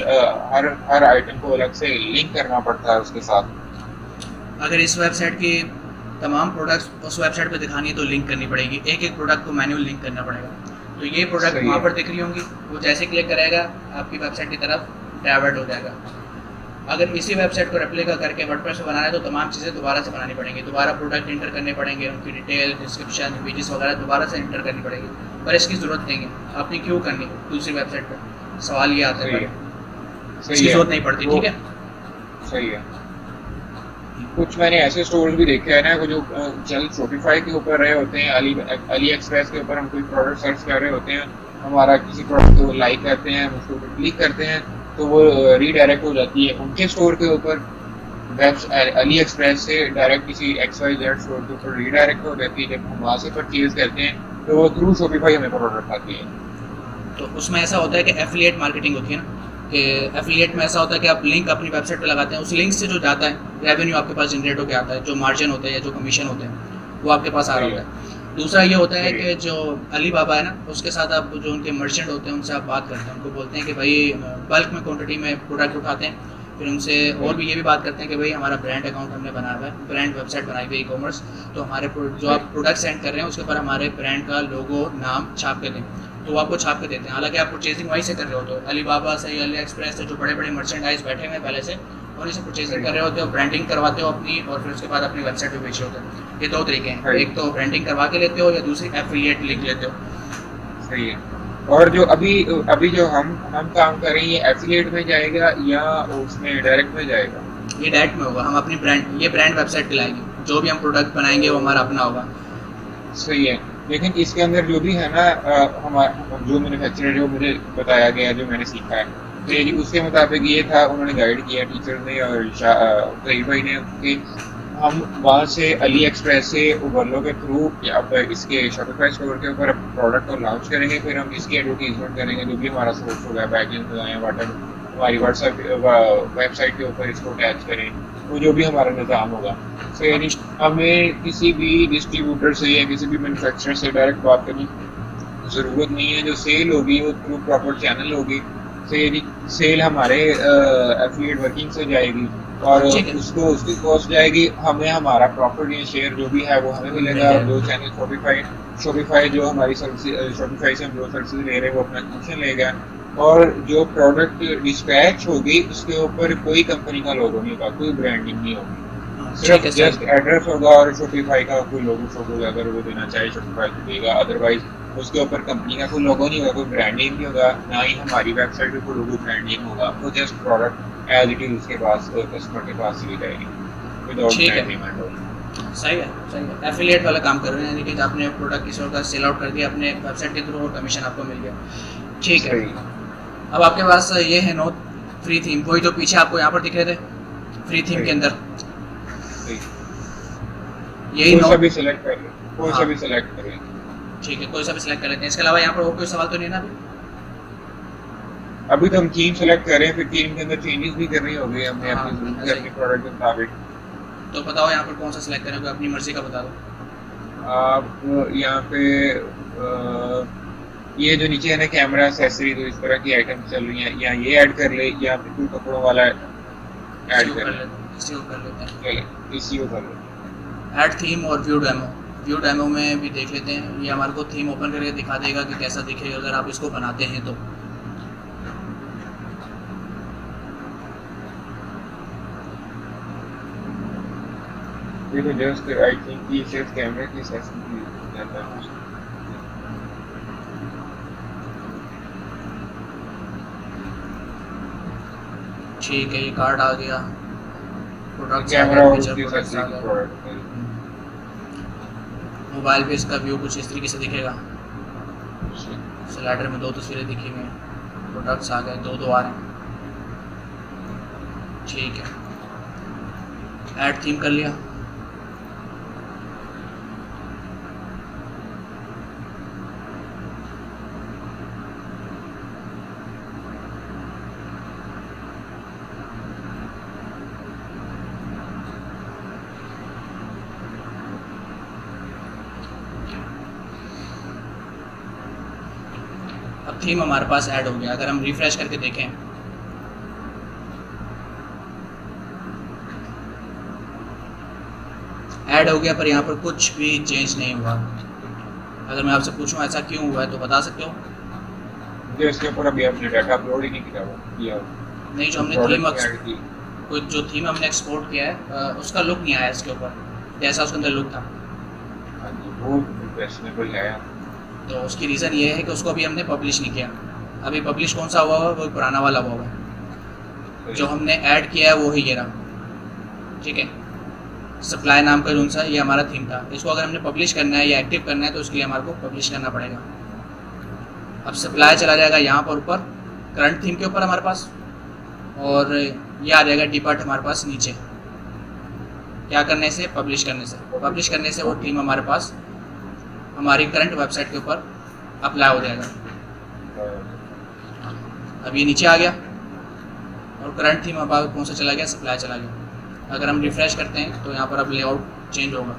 हर आइटम को अलग से लिंक करना पड़ता है उसके साथ? अगर इस वेबसाइट की तमाम प्रोडक्ट्स उस वेबसाइट पे दिखानी है तो लिंक करनी पड़ेगी, एक एक प्रोडक्ट को मैन्युअल लिंक करना पड़ेगा। तो ये प्रोडक्ट वहाँ पर दिख रही होंगी, वो जैसे क्लिक करेगा आपकी वेबसाइट की तरफ डाइवर्ट हो जाएगा। अगर इसी वेबसाइट को रेप्लिका करके वर्डप्रेस पे बनाना है तो तमाम चीज़ें दोबारा से बनानी पड़ेंगी, दोबारा प्रोडक्ट इंटर करने पड़ेंगे, उनकी डिटेल, डिस्क्रिप्शन, इमेजेस वगैरह दोबारा से इंटर करनी पड़ेगी। पर इसकी ज़रूरत नहीं है, आपने क्यों करनी दूसरी वेबसाइट पर? सवाल ये आता है, इसकी ज़रूरत नहीं पड़ती। ठीक है, सही है। कुछ मैंने ऐसे स्टोर्स भी देखे हैं ना जो जल्द शॉपिफाई के ऊपर रहे होते हैं, अली एक्सप्रेस के ऊपर हम कोई प्रोडक्ट सर्च कर रहे होते हैं, हमारा किसी प्रोडक्ट को लाइक करते हैं, उसके ऊपर क्लिक करते हैं तो वो रीडायरेक्ट हो जाती है उनके स्टोर के ऊपर, अली एक्सप्रेस से डायरेक्ट किसी XYZ स्टोर के ऊपर रीडायरेक्ट हो जाती है। जब हम वहाँ से परचेज करते हैं तो वो थ्रू शॉपिफाई हमें प्रोडक्ट आती है। तो उसमें ऐसा होता है कि एफिलिएट मार्केटिंग होती है ना, कि एफिलिएट में ऐसा होता है कि आप लिंक अपनी वेबसाइट पर लगाते हैं, उस लिंक से जो जाता है रेवेन्यू आपके पास जनरेट होकर आता है, जो मार्जिन होते हैं या जो कमीशन होते हैं वो आपके पास आ रहा होता है। दूसरा ये होता है कि जो अली बाबा है ना, उसके साथ आप जो उनके मर्चेंट होते हैं उनसे आप बात करते हैं, उनको बोलते हैं कि भाई बल्क में क्वांटिटी में प्रोडक्ट उठाते हैं, फिर उनसे और भी ये भी बात करते हैं कि भाई हमारा ब्रांड अकाउंट हमने बनाया हुआ है, ब्रांड वेबसाइट बनाई हुई है ई-कॉमर्स, तो हमारे जो आप प्रोडक्ट सेंड कर रहे हैं उसके ऊपर हमारे ब्रांड का लोगो, नाम छाप के दें, तो वो आपको छाप के देते हैं। हालांकि आप परचेजिंग वहीं से कर रहे होते हो, अली बाबा से, अली एक्सप्रेस से, जो बड़े बड़े मर्चेंडाइज बैठे हुए हैं पहले से, और इसे परचेजिंग कर रहे होते हो, ब्रांडिंग करवाते हो अपनी, और फिर उसके बाद अपनी वेबसाइट पे बेच रहे होते हो। ये दो तरीके हैं, एक तो ब्रांडिंग करवा के लेते हो या दूसरी एफिलिएट लिंक लेते हो। सही है। और जो अभी जो हम काम कर रहे हैं ये एफिलिएट में जाएगा या उसमें डायरेक्ट में जाएगा? ये डायरेक्ट में होगा, हम अपनी ब्रांड वेबसाइट पे लाएंगे, जो भी हम प्रोडक्ट बनाएंगे वो हमारा अपना होगा। सही है। लेकिन इसके अंदर जो भी है ना हमारा जो मैन्युफैक्चरर जो मुझे बताया गया जो मैंने सीखा है तो जी ये उसके मुताबिक ये था उन्होंने गाइड किया टीचर ने और कई भाई ने कि हम वहाँ से अली एक्सप्रेस से उबरलो के थ्रू या फिर इसके शॉपिफाई स्टोर के ऊपर प्रोडक्ट को लॉन्च करेंगे फिर हम इसकी एडवर्टीजमेंट करेंगे जो भी हमारा सोर्स होगा बैकलिंक लगाएं वाटर हमारी व्हाट्सएप वेबसाइट के ऊपर इसको अटैच करें वो जो भी हमारा निज़ाम होगा तो यानी अच्छा हमें किसी भी डिस्ट्रीब्यूटर से या किसी भी मैन्युफैक्चरर से डायरेक्ट बात करनी ज़रूरत नहीं है जो सेल होगी वो थ्रू प्रॉपर चैनल होगी सेल हमारे एफिलिएट वर्किंग से जाएगी और ठीक है उसको उसकी कॉस्ट जाएगी हमें हमारा प्रॉपर ये शेयर जो भी है वो हमें मिल मिलेगा और जाएगा जो चैनल शॉपिफाई शॉपिफाई जो हमारी सर्विस शॉपिफाई से हम जो सर्विस ले रहे हैं वो अपना कमीशन लेगा और जो प्रोडक्ट डिस्पैच होगी उसके ऊपर कोई कंपनी का लोगो नहीं होगा कोई ब्रांडिंग नहीं होगी ठीक सिर्फ है जस्ट सही एड्रेस होगा और शॉपिफाई का कोई लोगो शोगो अगर वो देना चाहे शॉपिफाई को देगा अदरवाइज उसके ऊपर कंपनी का कोई लोगो नहीं होगा कोई ब्रांडिंग नहीं होगा ना ही हमारी वेबसाइट पे कोई लोगो ब्रांडिंग होगा वो just product as it is उसके पास कस्टमर के पास चली जाएगी विदाउट ठीक है ब्रांड पेमेंट सही है एफिलिएट वाला काम कर रहे हैं यानी कि आपने प्रोडक्ट किसी और का सेल आउट कर दिया अपने वेबसाइट के थ्रू और कमीशन आपको मिल गया ठीक है सही अब आपके पास ये है नोट फ्री थीम वही जो पीछे आपको यहाँ पर दिख रहे थे फ्री थीम के सही अंदर सही यही कोई सा नोट भी सिलेक्ट कर ले कोई हाँ सा भी सिलेक्ट कर ले ठीक है कोई सा भी सिलेक्ट कर लेते हैं इसके अलावा यहाँ पर और कोई सवाल तो नहीं है ना अभी अभी तो हम थीम सेलेक्ट कर रहे हैं फिर थीम के अंदर चेंजेस भी करनी होगी हमने हाँ अपनी जरूरत ऐसा अपने ही प्रोडक्ट के मुताबिक तो बताओ यहाँ पर कौन सा सिलेक्ट करें कोई अपनी मर्जी का बता दो आप यहाँ पे ये जो नीचे है ना कैमरा एक्सेसरी तो इस तरह की आइटम चल रही हैं या ये ऐड कर ले या फिर कोई कपड़ों वाला इसी ऐड को कर कर ले लेते हैं इसी को कर लेते हैं चले इसी को कर ले ऐड थीम और व्यू डेमो में भी देख लेते हैं ये हमारे को थीम ओपन करके दिखा देगा कि कैसा दिखेगा अगर आप इसको बनाते हैं तो ये तो जस्ट आई थिंक ये सिर्फ कैमरे की एक्सेसरी जाता है ठीक है ये कार्ड आ गया प्रोडक्ट्स आ कैमरा गए और फीचर उसकी प्रोडक्ट्स आ एक्सेसरी की गए प्रोडक्ट मोबाइल पे इसका व्यू कुछ इस तरीके से दिखेगा स्लाइडर में 2 तस्वीरें दिखी हुई हैं प्रोडक्ट्स आ गए दो आ रहे हैं ठीक है ऐड थीम कर लिया अब थीम हमारे पास ऐड हो गया अगर हम रिफ्रेश करके देखें ऐड हो गया पर यहाँ पर कुछ भी चेंज नहीं हुआ अगर मैं आपसे पूछूं ऐसा क्यों हुआ है तो बता सकते हो मुझे इसके ऊपर अभी अपने डाटा अपलोड ही नहीं किया नहीं जो हमने थीम प्रोडक्ट ऐड की कोई जो थीम हमने एक्सपोर्ट किया है उसका लुक नहीं आया इसके ऊपर जैसा उसके अंदर लुक था हाँ जी वो इम्प्रेशनेबल है तो उसकी रीज़न ये है कि उसको अभी हमने पब्लिश नहीं किया अभी पब्लिश कौन सा हुआ वो पुराना वाला हुआ है जो हमने ऐड किया है वो ही ये रहा ठीक है सप्लाई नाम का जो सा ये हमारा थीम था इसको अगर हमने पब्लिश करना है या एक्टिव करना है तो उसके लिए हमारे को पब्लिश करना पड़ेगा अब सप्लाई चला जाएगा यहाँ पर ऊपर करंट थीम के ऊपर हमारे पास और ये आ जाएगा डिपार्ट हमारे पास नीचे क्या करने से पब्लिश करने से वो थीम हमारे पास हमारी करंट वेबसाइट के ऊपर अप्लाई हो जाएगा अब ये नीचे आ गया और करंट थीम हमारे कौन सा चला गया सप्लाई चला गया अगर हम रिफ्रेश करते हैं तो यहाँ पर अब लेआउट चेंज होगा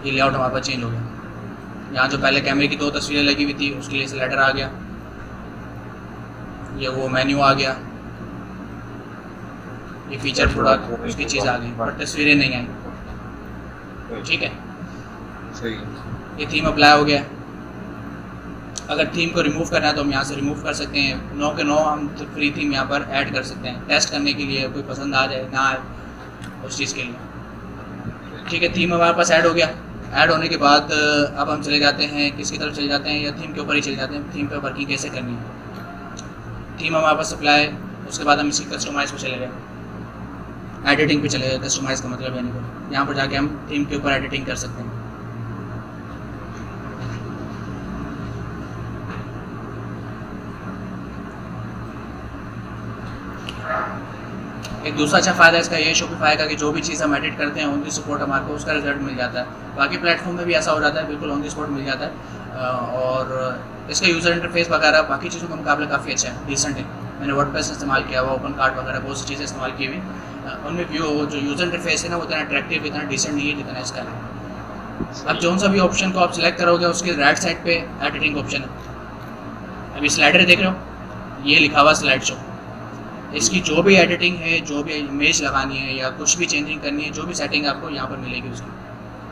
ये लेआउट हमारे पास चेंज हो गया यहाँ जो पहले कैमरे की 2 तस्वीरें लगी हुई थी उसके लिए स्लाइडर आ गया ये वो मेन्यू आ गया ये फीचर प्रोडक्ट उसकी चीज़ आ गई पर तस्वीरें नहीं आई ठीक है सही ये थीम अप्लाई हो गया अगर थीम को रिमूव करना है तो हम यहाँ से रिमूव कर सकते हैं 9 के 9 हम फ्री थीम यहाँ पर ऐड कर सकते हैं टेस्ट करने के लिए कोई पसंद आ जाए ना आए उस चीज़ के लिए ठीक है थीम हमारे पास ऐड हो गया ऐड होने के बाद अब हम चले जाते हैं किसकी तरफ चले जाते हैं या थीम के ऊपर ही चले जाते हैं थीम पे वर्किंग कैसे करनी है थीम हमारे पास सप्लाई उसके बाद हम इसी कस्टमाइज पर चले गए एडिटिंग पे चले गए, कस्टमाइज़ का मतलब यानी कि यहाँ पर जाके हम थीम के ऊपर एडिटिंग कर सकते हैं। एक दूसरा अच्छा फ़ायदा इसका ये शॉपिफाई का कि जो भी चीज़ हम एडिट करते हैं ऑन दी स्पॉट हमारे को उसका रिजल्ट मिल जाता है। बाकी प्लेटफॉर्म में भी ऐसा हो जाता है, बिल्कुल ऑन दी स्पॉट मिल जाता है। और इसका यूज़र इंटरफेस वगैरह बाकी चीज़ों के मुकाबले काफ़ी अच्छा है, डिसेंट है। मैंने वर्डप्रेस इस्तेमाल किया हुआ, ओपन कार्ट वगैरह बहुत सी चीज़ें इस्तेमाल की हुई, उनमें व्यू जो यूज़र इंटरफेस है ना वो इतना अट्रैक्टिव, इतना डिसेंट नहीं है जितना इसका है। अब जो सा भी ऑप्शन को आप सिलेक्ट करोगे उसके राइट साइड पे एडिटिंग ऑप्शन है। अभी स्लाइडर देख रहे हो, ये लिखा हुआ स्लाइड शो। इसकी जो भी एडिटिंग है, जो भी इमेज लगानी है या कुछ भी चेंजिंग करनी है, जो भी सेटिंग आपको यहाँ पर मिलेगी उसकी,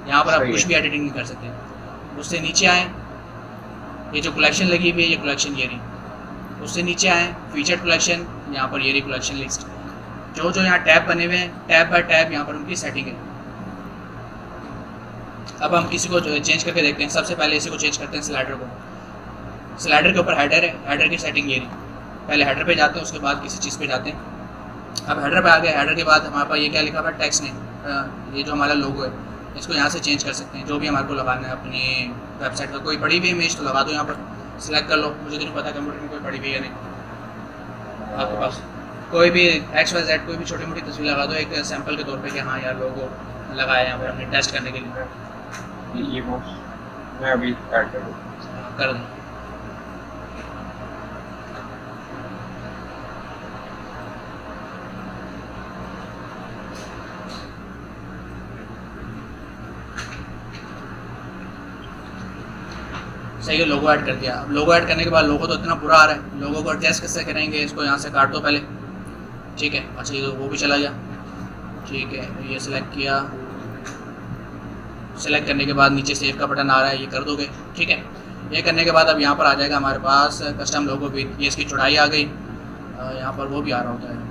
यहाँ पर आप कुछ भी एडिटिंग नहीं कर सकते। उससे नीचे आए, ये जो कलेक्शन लगी हुई है ये कलेक्शन ये रही। उससे नीचे आए फीचर कलेक्शन, यहाँ पर ये रही कलेक्शन लिस्ट। जो जो यहाँ टैब बने हुए हैं, टैब बाय टैब यहाँ पर उनकी सेटिंग है। अब हम किसी को चेंज करके देखते हैं। सबसे पहले इसी को चेंज करते हैं, स्लाइडर को। स्लाइडर के ऊपर हेडर है, हेडर की सेटिंग ये रही। पहले हेडर पे जाते हैं, उसके बाद किसी चीज़ पे जाते हैं। अब हेडर पे आ गए, हेडर के बाद हमारे पास ये क्या लिखा हुआ है, टेक्स्ट नेम। ये जो हमारा लोगो है इसको यहाँ से चेंज कर सकते हैं, जो भी हमारे को लगाना है अपनी वेबसाइट का। कोई पड़ी हुई इमेज तो लगा दो, यहाँ पर सिलेक्ट कर लो। मुझे तो नहीं पता कंप्यूटर में कोई पड़ी हुई है नहीं। आपके पास कोई भी XYZ कोई भी छोटी मोटी तस्वीर लगा दो, एक सैंपल के तौर पे कि हाँ यार लोगो लगाया यहाँ पर हमने टेस्ट करने के लिए। ये बॉक्स मैं अभी ऐड कर दो। सही है, लोगो ऐड कर दिया। अब लोगो ऐड करने के बाद लोगो तो इतना बुरा आ रहा है, लोगो को एडजस्ट कैसे करेंगे? इसको यहाँ से काट दो पहले, ठीक है। अच्छा ये तो वो भी चला गया, ठीक है। ये सिलेक्ट किया, सिलेक्ट करने के बाद नीचे सेव का बटन आ रहा है, ये कर दोगे, ठीक है। ये करने के बाद अब यहाँ पर आ जाएगा हमारे पास कस्टम लोगो भी। ये इसकी चौड़ाई आ गई, यहाँ पर वो भी आ रहा होता है।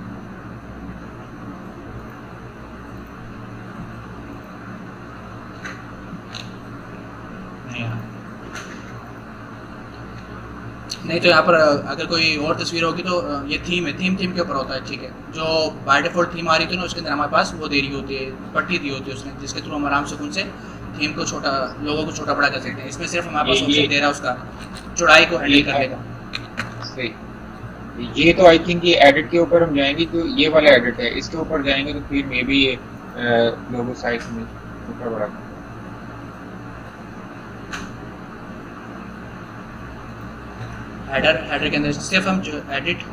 नहीं तो यहाँ पर अगर कोई और तस्वीर होगी तो ये थीम है, थीम के ऊपर होता है, ठीक है। जो बाय डिफॉल्ट थीम आ रही थी ना उसके अंदर हमारे पास वो दे रही होती है, पट्टी दी होती है उसने, जिसके थ्रू हम आराम से उनसे थीम को छोटा, लोगों को छोटा बड़ा कर सकते हैं। इसमें सिर्फ हमारे पास ऑप्शन दे रहा है उसका चौड़ाई को हैंडल करने का। सही। ये तो आई थिंक ये एडिट के ऊपर हम जाएंगे, तो ये वाला एडिट है, इसके ऊपर जाएंगे तो फिर मे बी ये लोगो साइज में छोटा बड़ा। हेडर के अंदर सिर्फ हम जो एडिट,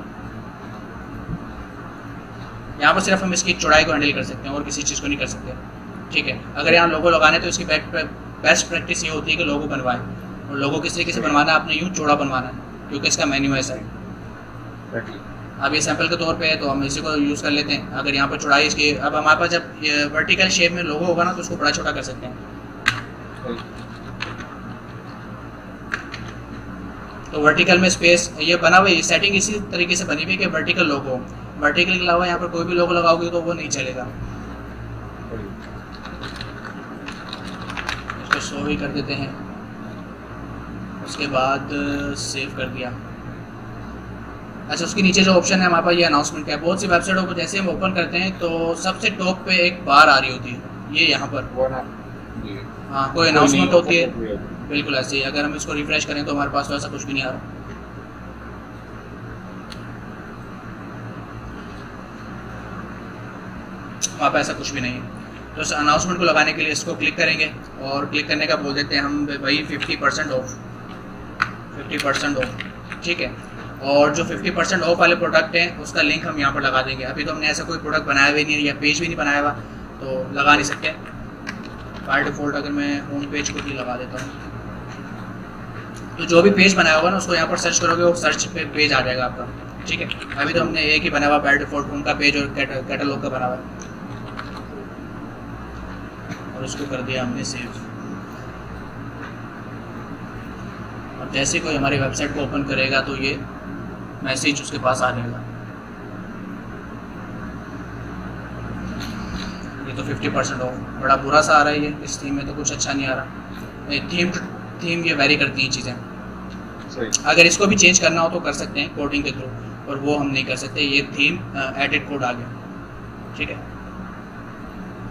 यहाँ पर सिर्फ हम इसकी चौड़ाई को हैंडल कर सकते हैं और किसी चीज़ को नहीं कर सकते, ठीक है। अगर यहाँ लोगो लगाने तो इसकी बेस्ट प्रैक्टिस ये होती है कि लोगो बनवाएं, और लोगो किस तरीके से बनवाना है, आपने यूँ चौड़ा बनवाना है क्योंकि इसका मेन्यू है साइड। अब ये सैंपल के तौर पे है तो हम इसी को यूज़ कर लेते हैं। अगर यहाँ पर चौड़ाई इसकी, अब हमारे पास जब वर्टिकल शेप में लोगो होगा ना तो उसको बड़ा छोटा कर सकते हैं। तो वर्टिकल में स्पेस ये बना हुआ है, सेटिंग इसी तरीके से बनी हुई है कि वर्टिकल लोगो, वर्टिकल के अलावा यहाँ पर कोई भी लोगो लगाओगे तो वो नहीं चलेगा। इसको शो ही कर देते हैं, उसके बाद सेव कर दिया। अच्छा उसके नीचे जो ऑप्शन है हमारे पास ये अनाउंसमेंट का है। बहुत सी वेबसाइटों को जैसे हम ओपन करते हैं तो सबसे टॉप पे एक बार आ रही होती है, ये यहाँ पर हाँ कोई अनाउंसमेंट होती है, बिल्कुल ऐसे ही। अगर हम इसको रिफ्रेश करें तो हमारे पास तो ऐसा कुछ भी नहीं आ रहा। वहाँ पर ऐसा कुछ भी नहीं है। तो इस अनाउंसमेंट को लगाने के लिए इसको क्लिक करेंगे और क्लिक करने का बोल देते हैं हम भाई 50% ऑफ, 50% ऑफ, ठीक है। और जो 50% ऑफ वाले प्रोडक्ट हैं उसका लिंक हम यहाँ पर लगा देंगे। अभी तो हमने ऐसा कोई प्रोडक्ट बनाया हुआ नहीं है या पेज भी नहीं बनाया हुआ तो लगा नहीं सकते। बाय डिफ़ॉल्ट अगर मैं होम पेज को भी लगा देता हूँ तो जो भी पेज बनाया होगा ना उसको यहाँ पर सर्च करोगे वो सर्च पे पेज आ जाएगा आपका, ठीक है। अभी तो हमने एक ही बना हुआ बाय डिफ़ॉल्ट होम का पेज और कैटलॉग का बना हुआ है और उसको कर दिया हमने सेव। अब जैसे कोई हमारी वेबसाइट को ओपन करेगा तो ये मैसेज उसके पास आ जाएगा। ये तो 50% ऑफ, बड़ा बुरा सा आ रहा है ये, इस थीम में तो कुछ अच्छा नहीं आ रहा। थीम ये वेरी करती हैं चीज़ें। अगर इसको भी चेंज करना हो तो कर सकते हैं कोडिंग के थ्रू, और वो हम नहीं कर सकते। ये थीम एडिट कोड आ गया, ठीक है।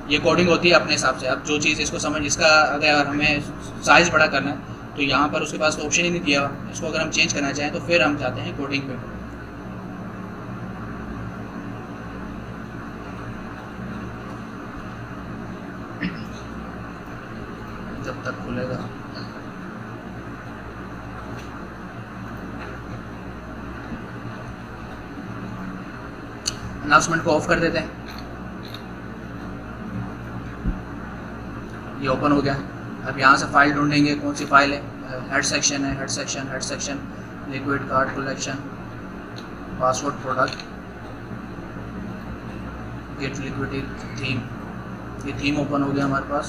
ये कोडिंग होती है अपने हिसाब से। अब जो चीज़ इसको समझ, इसका अगर हमें साइज़ बड़ा करना है तो यहाँ पर उसके पास तो ऑप्शन ही नहीं दिया। इसको अगर हम चेंज करना चाहें तो फिर हम जाते हैं कोडिंग पे। जब तक खुलेगा अनाउंसमेंट को ऑफ कर देते हैं। ये ओपन हो गया। अब यहाँ से फाइल ढूंढेंगे, कौन सी फाइल है। हेड सेक्शन है, head section, liquid card collection, password product, get liquidity, theme. ये थीम ओपन हो गया हमारे पास।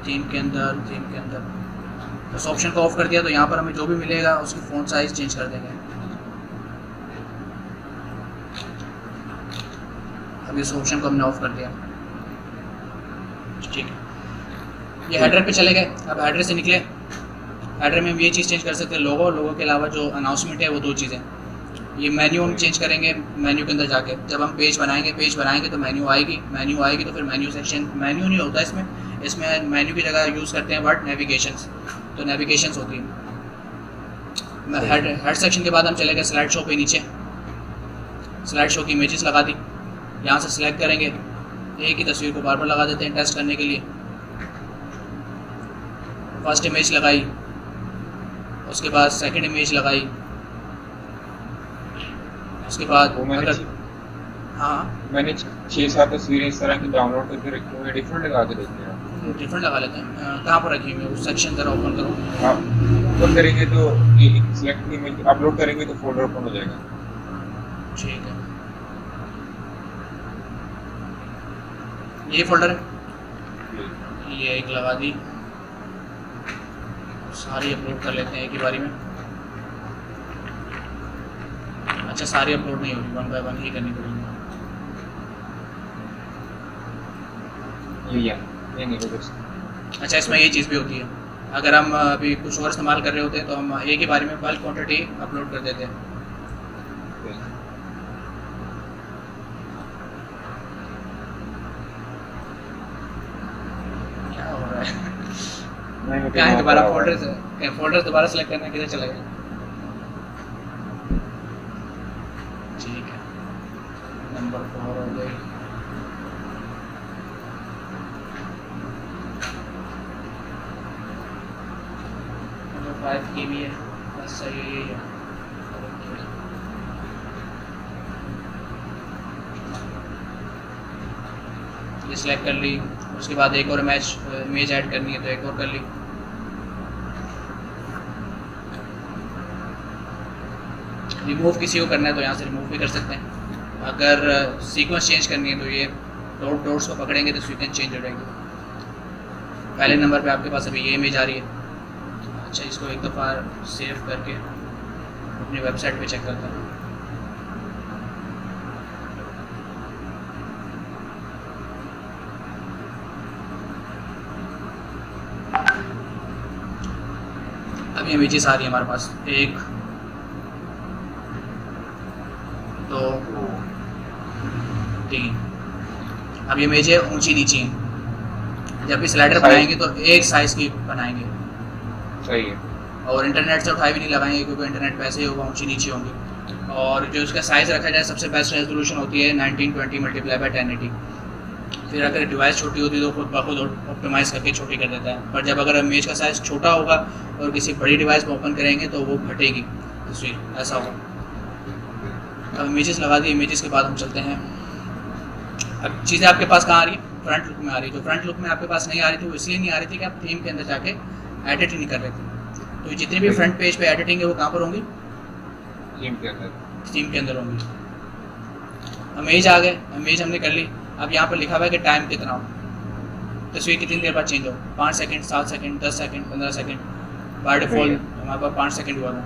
थीम के अंदर इस ऑप्शन को ऑफ कर दिया तो यहाँ पर हमें जो भी मिलेगा उसकी फ़ॉन्ट साइज चेंज कर देंगे। अब इस ऑप्शन को हमने ऑफ कर दिया, ठीक है। ये हेडर पे चले गए। अब हेडर से निकले, हेडर में हम ये चीज़ चेंज कर सकते हैं, लोगो के अलावा जो अनाउंसमेंट है वो 2 चीज़ें। ये मेन्यू हम चेंज करेंगे। मेन्यू के अंदर जाके जब हम पेज बनाएंगे तो मेन्यू आएगी तो फिर मेन्यू सेक्शन, मेन्यू नहीं होता इसमें मेन्यू की जगह यूज़ करते हैं वर्ड नेविगेशंस, तो नेविगेशंस होती है। हेड सेक्शन के बाद हम चले गए स्लाइड शो पे। नीचे स्लाइड शो की इमेजेस लगा दी। यहाँ से सिलेक्ट करेंगे, एक ही तस्वीर को बार बार लगा देते हैं टेस्ट करने के लिए। फर्स्ट इमेज लगाई, उसके बाद सेकंड इमेज लगाई, उसके बाद मैंने 6-7 तस्वीरें इस तरह की डाउनलोड करके रखी हुई है। डिफरेंट लगा के देखते हैं, डिफरेंट लगा लेते हैं। कहाँ पर रखी हुई है उस सेक्शन ज़रा ओपन करो। आप ओपन करेंगे तो सिलेक्ट इमेज अपलोड करेंगे तो फोल्डर ओपन हो जाएगा। ठीक है, ये फोल्डर है, ये एक लगा दी। सारी अपलोड कर लेते हैं एक ही बारी में। अच्छा, सारी अपलोड नहीं होगी, 1 बाय 1 ही करनी पड़ेगी। अच्छा, इसमें ये चीज़ भी होती है, अगर हम अभी कुछ और इस्तेमाल कर रहे होते हैं तो हम एक ही बारी में बल्क क्वांटिटी अपलोड कर देते हैं। क्या हो रहा है? क्या है दोबारा फोल्डर्स दोबारा सेलेक्ट करना, किधर चला गया? ठीक है, नंबर 4 हो गई। नंबर 5 की भी है, बस सही है, यही है। ये सिलेक्ट कर ली। उसके बाद एक और इमेज ऐड करनी है तो एक और कर ली। रिमूव किसी को करना है तो यहाँ से रिमूव भी कर सकते हैं। अगर सीक्वेंस चेंज करनी है तो ये डॉट्स को पकड़ेंगे तो सीक्वेंस चेंज हो जाएगी। पहले नंबर पे आपके पास अभी ये इमेज आ रही है। अच्छा, इसको एक दफ़ा सेव करके अपनी वेबसाइट पे चेक करता हूँ। अब ये इमेजेस आ रही है हमारे पास, 1 2 3। अब ये इमेज है ऊंची नीची हैं। जब भी स्लाइडर बनाएंगे तो एक साइज़ की बनाएंगे, सही है। और इंटरनेट से उठाए भी नहीं लगाएंगे क्योंकि इंटरनेट वैसे ही होगा, ऊंची नीची होंगी। और जो इसका साइज़ रखा जाए, सबसे बेस्ट रेजोल्यूशन होती है 1920 × 1080। फिर अगर डिवाइस छोटी होती है तो खुद ब खुद ऑप्टिमाइज़ करके छोटी कर देता है। पर जब अगर इमेज का साइज़ छोटा होगा और किसी बड़ी डिवाइस में ओपन करेंगे तो वो फटेगी तस्वीर, ऐसा होगा। अब इमेजेस लगा दी। इमेजेस के बाद हम चलते हैं। अब चीज़ें आपके पास कहाँ आ रही है? फ्रंट लुक में आ रही है। जो फ्रंट लुक में आपके पास नहीं आ रही थी वो इसलिए नहीं आ रही थी कि आप थीम के अंदर जाके एडिट ही नहीं कर रहे थे। तो जितनी भी फ्रंट पेज पे एडिटिंग है वो कहाँ पर होंगी? थीम के अंदर होंगी। इमेज आ गए, इमेज हमने कर ली। अब यहाँ पर लिखा हुआ है कि टाइम कितना हो, तस्वीर कितनी देर बाद चेंज हो। 5 second, 7 second, 10 second, 15 second. By default हमारे पास 5 सेकंड हुआ था।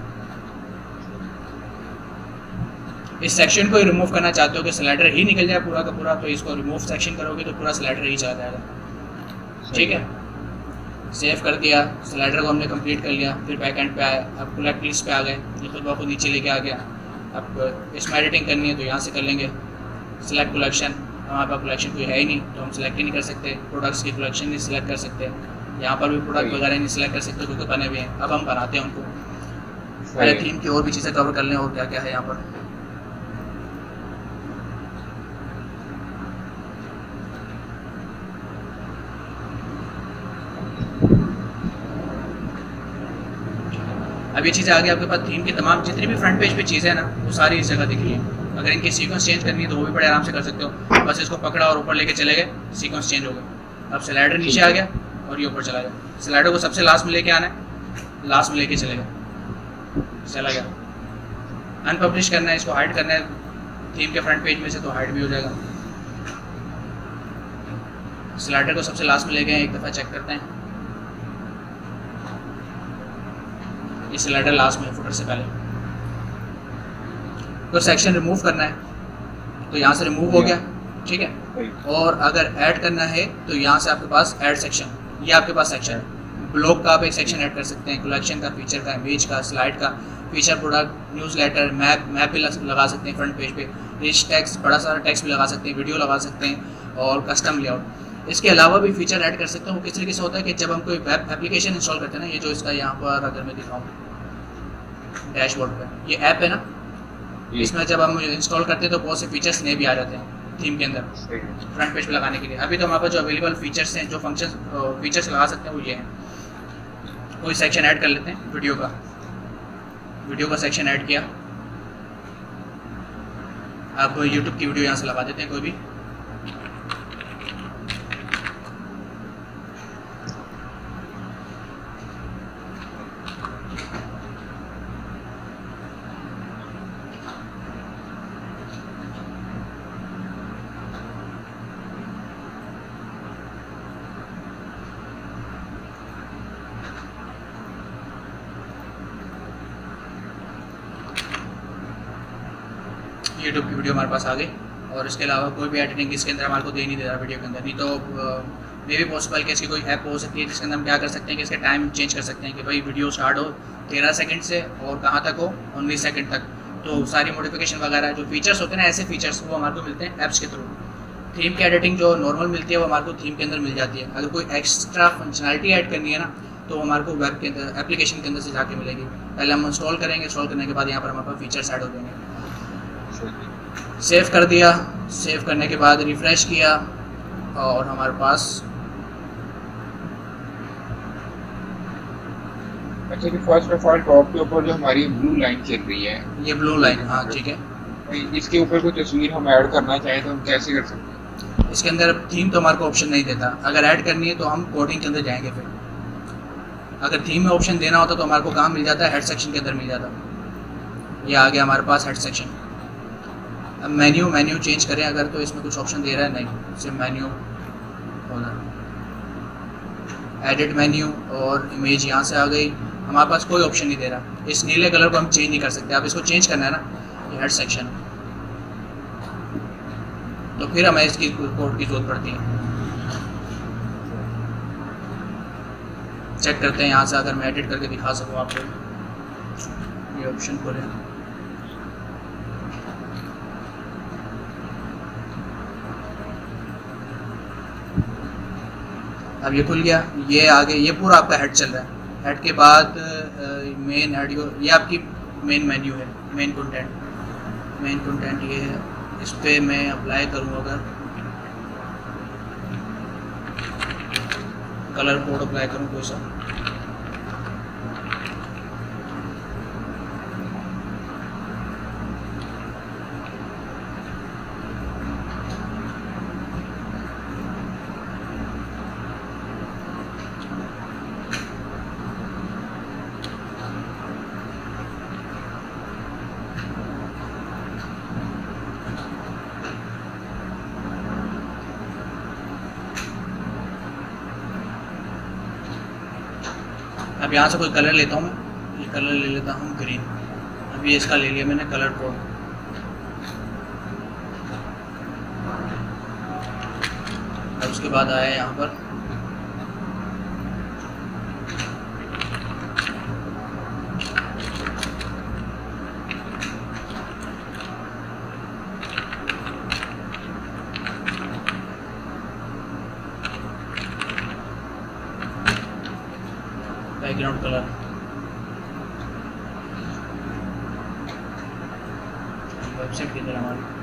इस सेक्शन को रिमूव करना चाहते हो कि स्लाइडर ही निकल जाए पूरा का पूरा, तो इसको रिमूव सेक्शन करोगे तो पूरा स्लाइडर ही चला जाएगा। ठीक है, सेव कर दिया। स्लाइडर को हमने कंप्लीट कर लिया। फिर बैक एंड पे आए, अब कलेक्ट लिस्ट पे आ गए। ये खुद ब खुद नीचे लेके आ गया। अब इसमें एडिटिंग करनी है तो यहाँ से कर लेंगे। सिलेक्ट कलेक्शन, हमारे पास कलेक्शन कोई है ही नहीं तो हम सिलेक्ट ही नहीं कर सकते, प्रोडक्ट्स की कलेक्शन नहीं सिलेक्ट कर सकते, यहाँ पर भी प्रोडक्ट वगैरह नहीं सिलेक्ट कर सकते क्योंकि बने हुए हैं। अब हम बनाते हैं उनको, पहले थीम की और भी चीज़ें कवर कर लें और क्या क्या है यहाँ पर। अब ये चीज़ें आगे आपके पास थीम की तमाम जितनी भी फ्रंट पेज पे चीज़ें हैं ना वो सारी इस जगह दिख रही हैं। अगर इनकी सीक्वेंस चेंज करनी है तो वो भी बड़े आराम से कर सकते हो, बस इसको पकड़ा और ऊपर लेके चले गए, सीक्वेंस चेंज हो गया। अब स्लाइडर नीचे आ गया और ये ऊपर चला गया। स्लाइडर को सबसे लास्ट में लेके आना है, लास्ट में लेके चले गए, चला गया। अनपब्लिश करना है, इसको हाइड करना है थीम के फ्रंट पेज में से तो हाइड भी हो जाएगा। स्लाइडर को सबसे लास्ट में ले गए, एक दफ़ा चेक करते हैं। ये स्लाइडर लास्ट में, फुटर से पहले। तो सेक्शन रिमूव करना है तो यहाँ से रिमूव हो गया, ठीक है। और अगर ऐड करना है तो यहाँ से आपके पास ऐड सेक्शन, ये आपके पास सेक्शन है। ब्लॉग का आप एक सेक्शन ऐड कर सकते हैं, कलेक्शन का, फीचर का, इमेज का, स्लाइड का, फीचर, प्रोडक्ट, न्यूज़लेटर, मैप भी लगा सकते हैं फ्रंट पेज पे, रिच टेक्स्ट, बड़ा सारा टेक्स्ट भी लगा सकते हैं, वीडियो लगा सकते हैं और कस्टम लेआउट। इसके अलावा भी फीचर ऐड कर सकते हैं। वो किस तरीके से होता है कि जब हम कोई वेब एप्लीकेशन इंस्टॉल करते हैं ना, ये जो इसका यहाँ पर अगर मैं दिखाऊँ डैशबोर्ड पे, ये ऐप है ना, इसमें जब हम इंस्टॉल करते हैं तो बहुत से फीचर्स नए भी आ जाते हैं थीम के अंदर फ्रंट पेज पे लगाने के लिए। अभी तो हमारे पास जो अवेलेबल फीचर्स हैं, जो फीचर्स लगा सकते हैं वो ये हैं। कोई सेक्शन ऐड कर लेते हैं, वीडियो का सेक्शन ऐड किया। आप यूट्यूब की वीडियो यहाँ से लगा देते हैं कोई भी, यूट्यूब की वीडियो हमारे पास आ गई। और इसके अलावा कोई भी एडिटिंग इसके अंदर हमारे को दे नहीं दे रहा वीडियो के अंदर। नहीं तो मे भी पॉसिबल कि इसकी कोई ऐप हो सकती है जिसके अंदर हम क्या कर सकते हैं कि इसका टाइम चेंज कर सकते हैं कि भाई वीडियो स्टार्ट हो 13 सेकंड से और कहाँ तक हो 19 सेकंड तक। तो सारी मॉडिफिकेशन वगैरह जो फीचर्स होते हैं ना, ऐसे फीचर्स वो हमारे को मिलते हैं ऐप्स के थ्रू। थीम की एडिटिंग जो नॉर्मल मिलती है वो हमारे को थीम के अंदर मिल जाती है। अगर कोई एक्स्ट्रा फंक्शनलिटी ऐड करनी है ना तो हमारे को वेब के अंदर, एप्लीकेशन के अंदर से जाके मिलेगी। पहले हम इंस्टॉल करेंगे, इंस्टॉल करने के बाद यहाँ पर हमारे पास फीचर्स ऐड हो जाएंगे। सेव कर दिया, सेव करने के बाद रिफ़्रेश किया और हमारे पास अच्छा कि फर्स्ट ऑफ ऑल टॉप के ऊपर जो हमारी ब्लू लाइन चल रही है, ये ब्लू लाइन, हाँ ठीक है। इसके ऊपर कोई तस्वीर हम ऐड करना चाहें तो हम कैसे कर सकते हैं? इसके अंदर थीम तो हमारे को ऑप्शन नहीं देता। अगर ऐड करनी है तो हम कोडिंग के अंदर जाएंगे। फिर अगर थीम में ऑप्शन देना होता तो हमारे को कहाँ मिल जाता है, हेड सेक्शन के अंदर मिल जाता। ये आ गया हमारे पास हेड सेक्शन। अब मेन्यू चेंज करें अगर तो इसमें कुछ ऑप्शन दे रहा है, नहीं, सिर्फ मेन्यू होना, एडिट मेन्यू और इमेज यहाँ से आ गई। हमारे पास कोई ऑप्शन नहीं दे रहा। इस नीले कलर को हम चेंज नहीं कर सकते। अब इसको चेंज करना है ना, ये हेड सेक्शन, तो फिर हमें इसकी कोड की जरूरत पड़ती है। चेक करते हैं यहाँ से, अगर मैं एडिट करके दिखा सकूँ आपको, ये ऑप्शन खोलें। अब ये खुल गया, ये आगे ये पूरा आपका हेड चल रहा है। हेड के बाद मेन ऑडियो, ये आपकी मेन मेन्यू है, मेन कंटेंट ये है। इस पर मैं अप्लाई करूँ, अगर कलर कोड अप्लाई करूँ कोई सा, अब यहाँ से कोई कलर लेता हूँ मैं, ये कलर ले लेता हूँ ग्रीन। अभी इसका ले लिया मैंने कलर कोड। अब उसके बाद आया यहाँ पर बैकग्राउंड कलर वेबसाइट की तरह हमारी।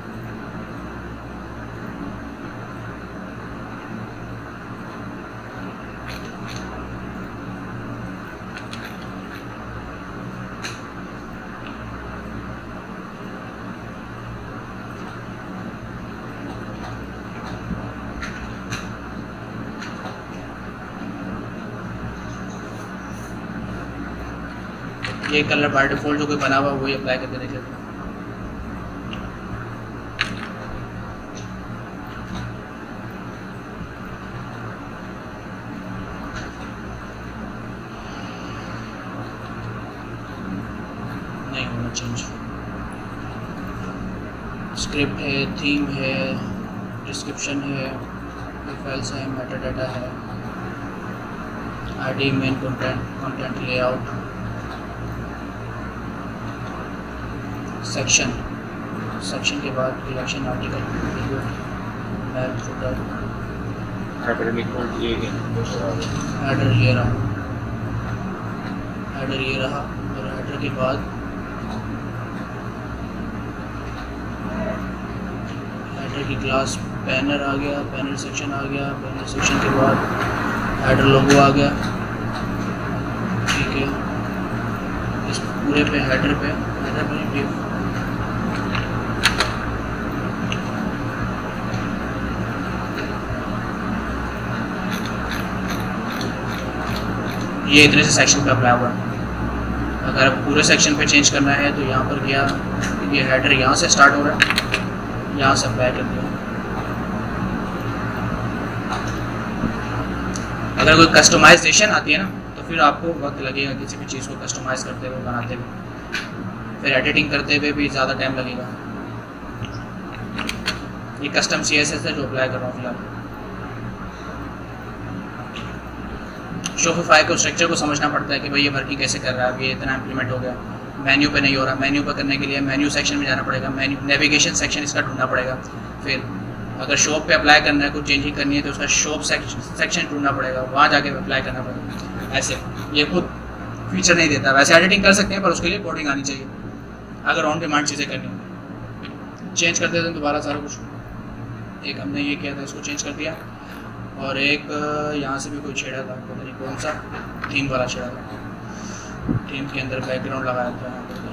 ये कलर बाय डिफॉल्ट जो कोई बना हुआ वही अप्लाई करके देख लेते हैं। नहीं होना चेंज। स्क्रिप्ट है, थीम है, डिस्क्रिप्शन है, फाइल्स है, मेटा डाटा है, ID, main content layout, section के बाद election article, map, footer, header ये रहा और हेडर के बाद हेडर की क्लास बैनर आ गया, बैनर सेक्शन आ गया, बैनर सेक्शन के बाद हेडर लोगो आ गया। ठीक है, इस पूरे पे हेडर पे div ये इतने से सेक्शन पे अप्लाई हुआ। अगर पूरे सेक्शन पे चेंज करना है तो यहाँ पर गया, ये हेडर यहाँ से स्टार्ट हो रहा है, यहाँ से अप्लाई कर दिया। अगर कोई कस्टमाइजेशन आती है ना तो फिर आपको वक्त लगेगा किसी भी चीज़ को कस्टमाइज करते हुए, बनाते हुए, फिर एडिटिंग करते हुए भी ज़्यादा टाइम लगेगा। ये कस्टम CSS है जो अप्लाई कर रहा हूँ फिलहाल। शॉपिफाई को स्ट्रक्चर को समझना पड़ता है कि भाई ये वर्किंग कैसे कर रहा है। अब ये इतना इम्प्लीमेंट हो गया, मेन्यू पे नहीं हो रहा। मेन्यू पर करने के लिए मेन्यू सेक्शन में जाना पड़ेगा, मेन्यू नेविगेशन सेक्शन इसका ढूंढना पड़ेगा। फिर अगर शॉप पे अप्लाई करना है, कुछ चेंजिंग करनी है तो उसका शॉप सेक्शन ढूंढना पड़ेगा, वहाँ जाके अप्लाई करना पड़ेगा। ऐसे ये खुद फीचर नहीं देता। वैसे एडिटिंग कर सकते हैं पर उसके लिए कोडिंग आनी चाहिए अगर ऑन डिमांड चीज़ें करनी हो। चेंज कर देते हैं दोबारा सारा कुछ। एक हमने ये किया था, इसको चेंज कर दिया। और एक यहाँ से भी कोई छेड़ा था, पता नहीं कौन सा, थीम वाला छेड़ा था। थीम के अंदर बैकग्राउंड लगाया था यहाँ पर।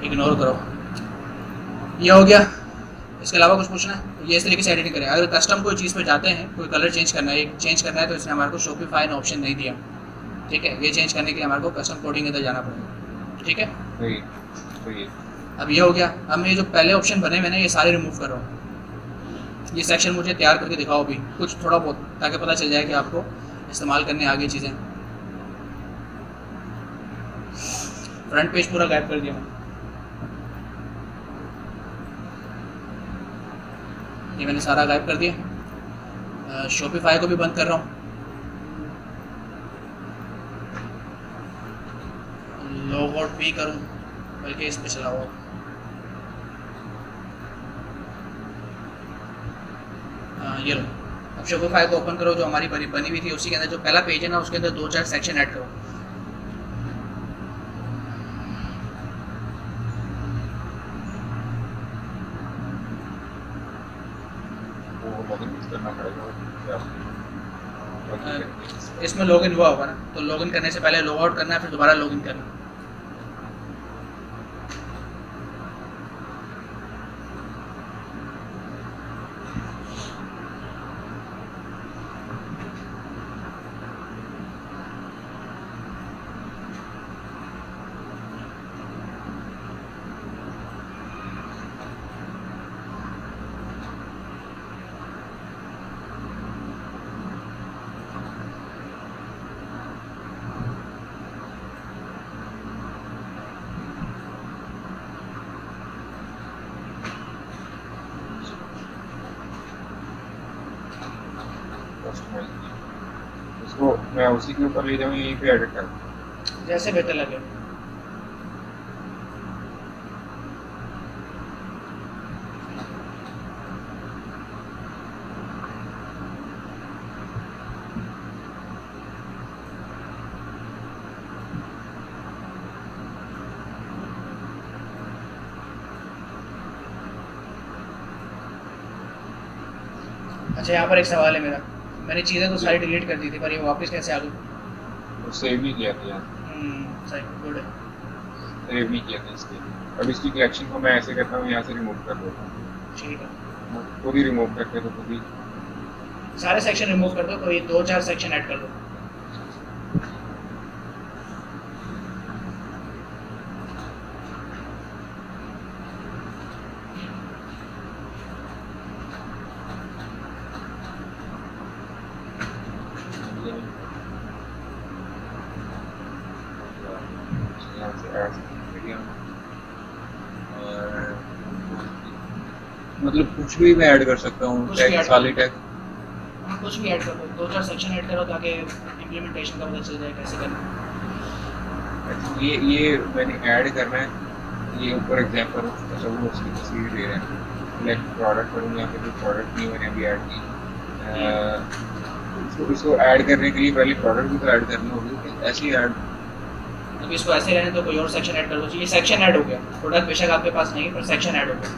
इग्नोर करो, ये हो गया। इसके अलावा कुछ पूछना है? ये इस तरीके से एडिटिंग करें। अगर कस्टम कोई चीज़ पे जाते हैं, कोई कलर चेंज करना है तो इसने हमारे को शॉपिफाई ने ऑप्शन नहीं दिया। ठीक है, ये चेंज करने के लिए हमारे को कस्टम कोडिंग के अंदर जाना पड़ेगा। ठीक है, सही। अब ये हो गया। अब मैं ये जो पहले ऑप्शन बने मैंने ये सारे रिमूव कर रहा हूँ। ये सेक्शन मुझे तैयार करके दिखाओ भी कुछ थोड़ा बहुत, ताकि पता चल जाए कि आपको इस्तेमाल करने आगे चीज़ें। फ्रंट पेज पूरा गायब कर दिया मैं। ये मैंने सारा गायब कर दिया। शॉपिफाई को भी बंद कर रहा हूँ। लॉग आउट भी करूँ बल्कि इस पे चला हुआ। ये लो, अब शॉपिफाई को ओपन करो जो हमारी बनी हुई थी उसी के अंदर जो पहला पेज है ना उसके अंदर 2-4 सेक्शन ऐड करो। इसमें लॉगिन हुआ होगा ना, तो लॉगिन करने से पहले लॉग आउट करना है, फिर दोबारा लॉगिन करना। इसको मैं उसी के ऊपर ले जाऊँ, यहीं पे एडिट करूँ, जैसे बेहतर लगे। अच्छा, यहाँ पर एक सवाल है मेरा। मैंने चीज़ें तो सारी डिलीट कर दी थी, पर ये वापस कैसे आ गई? वो सेव नहीं किया था यार, सही, गुड है। सेव नहीं किया था इसलिए। अब इसकी कलेक्शन को मैं ऐसे करता हूँ, यहाँ से रिमूव कर देता हूँ, ठीक है, खुद ही रिमूव करके तो खुद ही। सारे सेक्शन रिमूव कर दो, कोई 2-4 सेक्शन ऐड कर दो। यहाँ से ऐड मीडियम, और मतलब कुछ भी मैं ऐड कर सकता हूँ, कुछ भी टैग ऐड साले करो, टैग। हाँ कुछ भी ऐड कर दो, 2-4 सेक्शन ऐड करो ताकि इम्प्लीमेंटेशन का पता चल जाए कैसे करना है। अच्छा, ये मैंने ऐड करना है। ये ऊपर एग्जाम्पल, अच्छा वो उसकी तस्वीर दे रहे हैं। सिलेक्ट प्रोडक्ट करूँगा, यहाँ पे कोई प्रोडक्ट नहीं मैंने अभी ऐड की। इसको ऐड करने के लिए पहले प्रोडक्ट भी तो ऐड करना होगी, कि ऐसे ही ऐड। अब इसको ऐसे रहने तो कोई और सेक्शन ऐड कर दो। ये सेक्शन ऐड हो गया, प्रोडक्ट बेशक आपके पास नहीं पर सेक्शन ऐड हो गया।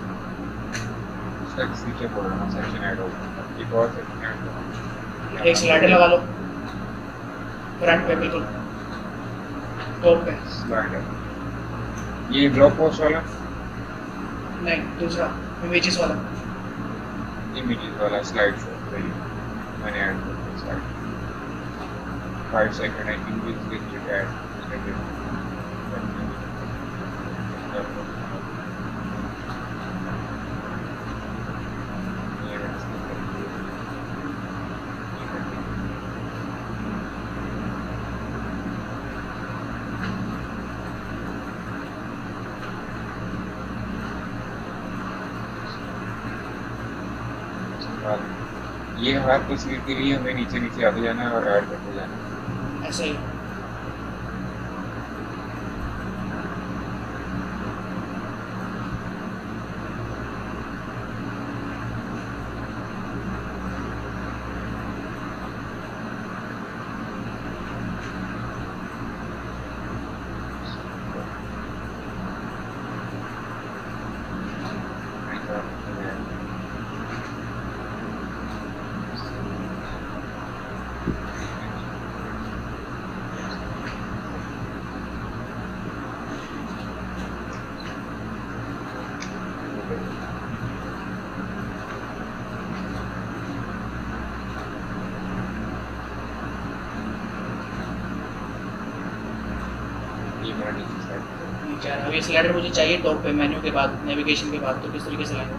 फीचर बोल रहा हूँ, सेक्शन ऐड होगा, एक और सेक्शन ऐड होगा। एक स्लाइडर लगा लो फ्रंट पे, बिल्कुल टॉप पे। स्लाइडर, ये ब्लॉग पोस्ट वाला, नहीं, दूसरा इमेजेस वाला। इमेजेस वाला स्लाइड शो, वही मैंने ऐड कर दिया स्लाइड। 5 सेकंड है, इमेजेस के लिए ऐड ये हर तस्वीर के लिए हमें नीचे नीचे आते जाना है और ऐड करते जाना है। ऐसे ही ये मेरा नीचे साइड। क्या अब ये स्लाइडर मुझे चाहिए टॉप पे, मेन्यू के बाद, नेविगेशन के बाद, तो किस तरीके से लाएंगे?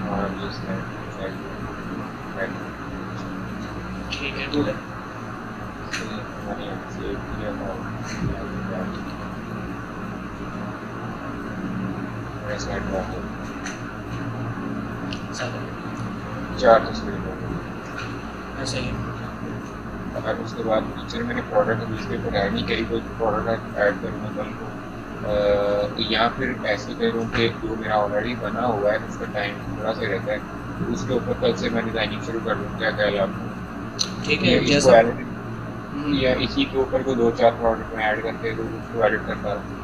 और ये साइड ठीक है, गुड है। मैंने यहाँ से किया था, मेरा साइड बात है, चलो 4 तस्वीरें होंगी। ऐसे ही अगर उसके बाद पिक्चर मैंने प्रोडक्ट इसके ऊपर ऐड नहीं करी, कोई प्रोडक्ट ऐड करूँगा कल को, तो या फिर ऐसे करूँ कि जो मेरा ऑलरेडी बना हुआ है उसका टाइम थोड़ा सा रहता है, तो उसके ऊपर कल से मैं डिज़ाइनिंग शुरू कर दूँ, क्या क्या लाभ। ठीक है, इसको जैसा एडिट, या इसी के ऊपर को 2-4 प्रोडक्ट में ऐड करके तो उसको एडिट करता रहूँ।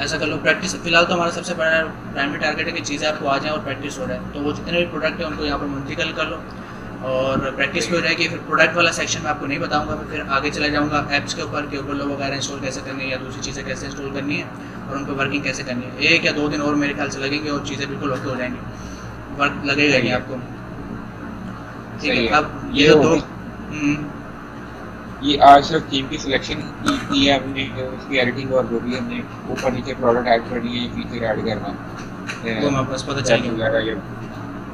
ऐसा कर लो। प्रैक्टिस फिलहाल तो हमारा सबसे बड़ा प्राइमरी टारगेट है कि चीज़ें आपको आ जाएँ और प्रैक्टिस हो रहा है, तो वो जितने भी प्रोडक्ट हैं उनको यहाँ पर मुंतकिल कर लो और प्रैक्टिस भी हो जाएगी। फिर प्रोडक्ट वाला सेक्शन मैं आपको नहीं बताऊंगा, मैं फिर आगे चला जाऊंगा ऐप्स के ऊपर कि ओवरलो वगैरह इंस्टॉल कैसे करनी है या दूसरी चीज़ें कैसे इंस्टॉल करनी है और उन पर वर्किंग कैसे करनी है। 1 या 2 दिन और मेरे ख्याल से लगेंगे और चीज़ें बिल्कुल ओके हो जाएंगी, वर्क लगेगा नहीं आपको। ठीक है, अब ये तो ये आज सिर्फ थीम की सिलेक्शन की है हमने, उसकी एडिटिंग और जो भी हमने ऊपर नीचे प्रोडक्ट ऐड करनी है, ये फीचर ऐड करना है, वो मेरे पास पता चल गया। ये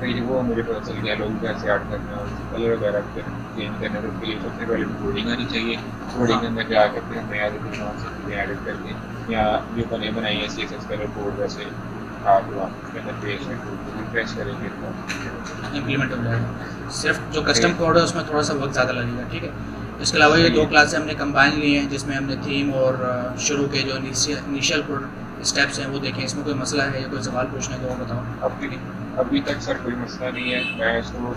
फिर वो मुझे पता चल गया लोग कैसे ऐड करना है और कलर वगैरह चेंज करना है। तो उसके लिए सबसे पहले कोडिंग आनी चाहिए। कोडिंग के अंदर क्या करते हैं, हमें याद है चीज़ें ऐड करके या जो बने बनाई है CSS कलर कोड वैसे आप उसके अंदर पेज में रिफ्रेश करेंगे तो इम्प्लीमेंट हो जाएगा। सिर्फ जो कस्टम कोड है उसमें थोड़ा सा वक्त ज़्यादा लगेगा। ठीक है, इसके अलावा ये 2 क्लासें हमने कंबाइन ली हैं जिसमें हमने थीम और शुरू के जो इनिशियल स्टेप्स हैं वो देखें। इसमें कोई मसला है या कोई सवाल पूछने को बताओ। अभी तक सर कोई मसला नहीं है। मैं इसको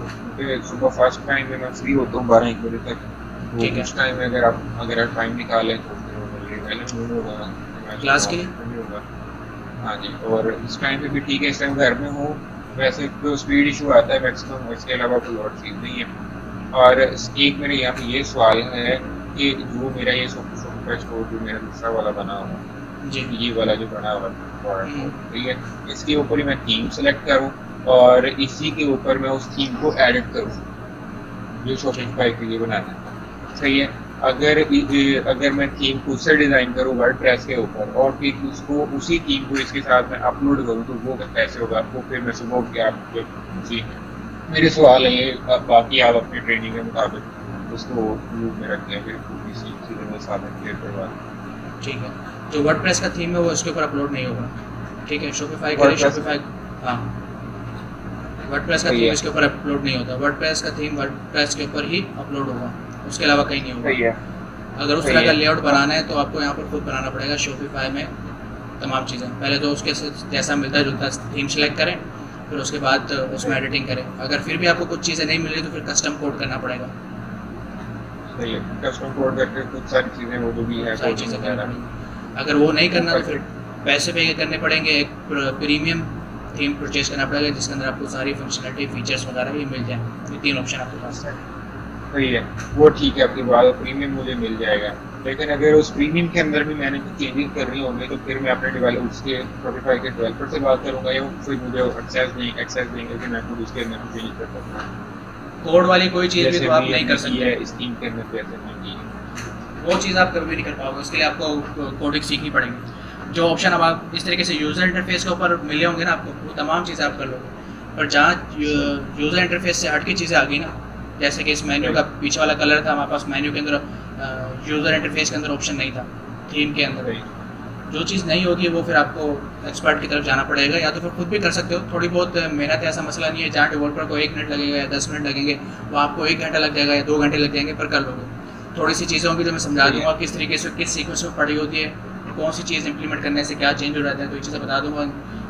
सुबह फर्स्ट टाइम में मैं फ्री होता हूँ 12-1 बजे तक, वो ठीक है। उस टाइम में अगर आप टाइम निकालें तो फिर वो मेरे लिए पहले मूव होगा, इमेजिन क्लास के लिए। ऑप्शन भी होगा। हाँ जी, और इस टाइम पे भी ठीक है, इस टाइम घर में हूँ। वैसे तो स्पीड इशू आता है मैक्सिमम, इसके अलावा कोई और चीज़ नहीं है। और एक मेरे यहाँ पे ये सवाल है कि जो मेरा ये शॉपिफाई स्टोर जो मेरा दूसरा वाला बना हुआ जी। है, ये वाला जो बना हुआ है, हम्म, ठीक है, इसके ऊपर ही मैं थीम सेलेक्ट करूँ और इसी के ऊपर मैं उस थीम को एडिट करूँ जो ठीक। शॉपिफाई के लिए बनाना है, सही है। अगर मैं थीम खुद से डिज़ाइन करूँ वर्डप्रेस के ऊपर और फिर उसको उसी थीम को इसके साथ मैं अपलोड करूँ तो वो कैसे होगा? वो फिर मैं सुबह उठ के आप जी, मेरे सवाल है ये, बाकी आप अपनी ट्रेनिंग के मुताबिक उसको यूज में रखते हैं, फिर पूरी चीज़ें मैं साथ में क्लियर करवा दूँ। ठीक है। जो वर्डप्रेस का थीम है वो इसके ऊपर अपलोड नहीं होगा। ठीक है, शॉपिफाई के लिए वर्डप्रेस शॉपिफाई। हाँ, वर्डप्रेस का सही थीम है, इसके ऊपर अपलोड नहीं होता। वर्डप्रेस का थीम वर्डप्रेस के ऊपर ही अपलोड होगा, उसके अलावा कहीं नहीं होगा। सही है, अगर उस सही तरह का है, लेआउट बनाना है तो आपको यहाँ पर खुद बनाना पड़ेगा शॉपिफाई में तमाम चीज़ें। पहले तो उसके जैसा मिलता जुलता थीम सेलेक्ट करें, फिर उसके बाद उसमें एडिटिंग करें। अगर फिर भी आपको कुछ चीज़ें नहीं मिल रही तो फिर कस्टम कोड करना पड़ेगा। सही है। कस्टम कोड करके कुछ सारी चीज़ें वो जो भी है सारी कोडिंग चीज़ें करनी वगैरह पड़ेंगी। अगर वो नहीं वो करना तो फिर करके पैसे पे करने पड़ेंगे। एक प्रीमियम थीम परचेज करना पड़ेगा जिसके अंदर आपको सारी फंक्शनलिटी फीचर्स वगैरह ये मिल जाए। ये 3 ऑप्शन आपके पास है। सही है, वो ठीक है, आपकी बात प्रीमियम मुझे मिल जाएगा। लेकिन अगर उस प्रीमियम के अंदर भी मैंने कुछ चेंजेस करनी होंगे तो फिर मैं अपने डेवलप उसके शॉपिफाई के डेवलपर से बात करूँगा या वो फिर मुझे एक्सेस देंगे कि मैं खुद उसके अंदर चेंज कर सकता हूँ। कोड वाली कोई चीज़ भी जैसे तो आप नहीं कर की सकते। है इस टीम के अंदर जैसे मैं की है। वो चीज़ आप कभी भी नहीं कर पाओगे, उसके लिए आपको कोडिंग सीखनी पड़ेगी। जो ऑप्शन अब आप इस तरीके से यूज़र इंटरफेस के ऊपर मिले होंगे ना आपको, वो तमाम चीज़ें आप कर लोगे। पर जहाँ यूज़र इंटरफेस से हट की चीज़ें आ गई ना, जैसे कि इस मेन्यू का पीछे वाला कलर था हमारे पास, मेन्यू के अंदर यूज़र इंटरफेस के अंदर ऑप्शन नहीं था, थीम के अंदर। सही, जो चीज़ नहीं होगी वो फिर आपको एक्सपर्ट की तरफ जाना पड़ेगा, या तो फिर खुद भी कर सकते हो। थोड़ी बहुत मेहनत है, ऐसा मसला नहीं है। जहाँ डेवलपर को 1 मिनट लगेगा या 10 मिनट लगेंगे, वो आपको 1 घंटा लग जाएगा या 2 घंटे लग जाएंगे, पर कर लोगे। थोड़ी सी चीज़ें होंगी जो मैं समझा सही है, दूंगा किस तरीके से किस सीक्वेंस में पड़ी होती है, कौन सी चीज़ इंप्लीमेंट करने से क्या चेंज हो जाता है, तो ये चीज़ें बता दूंगा।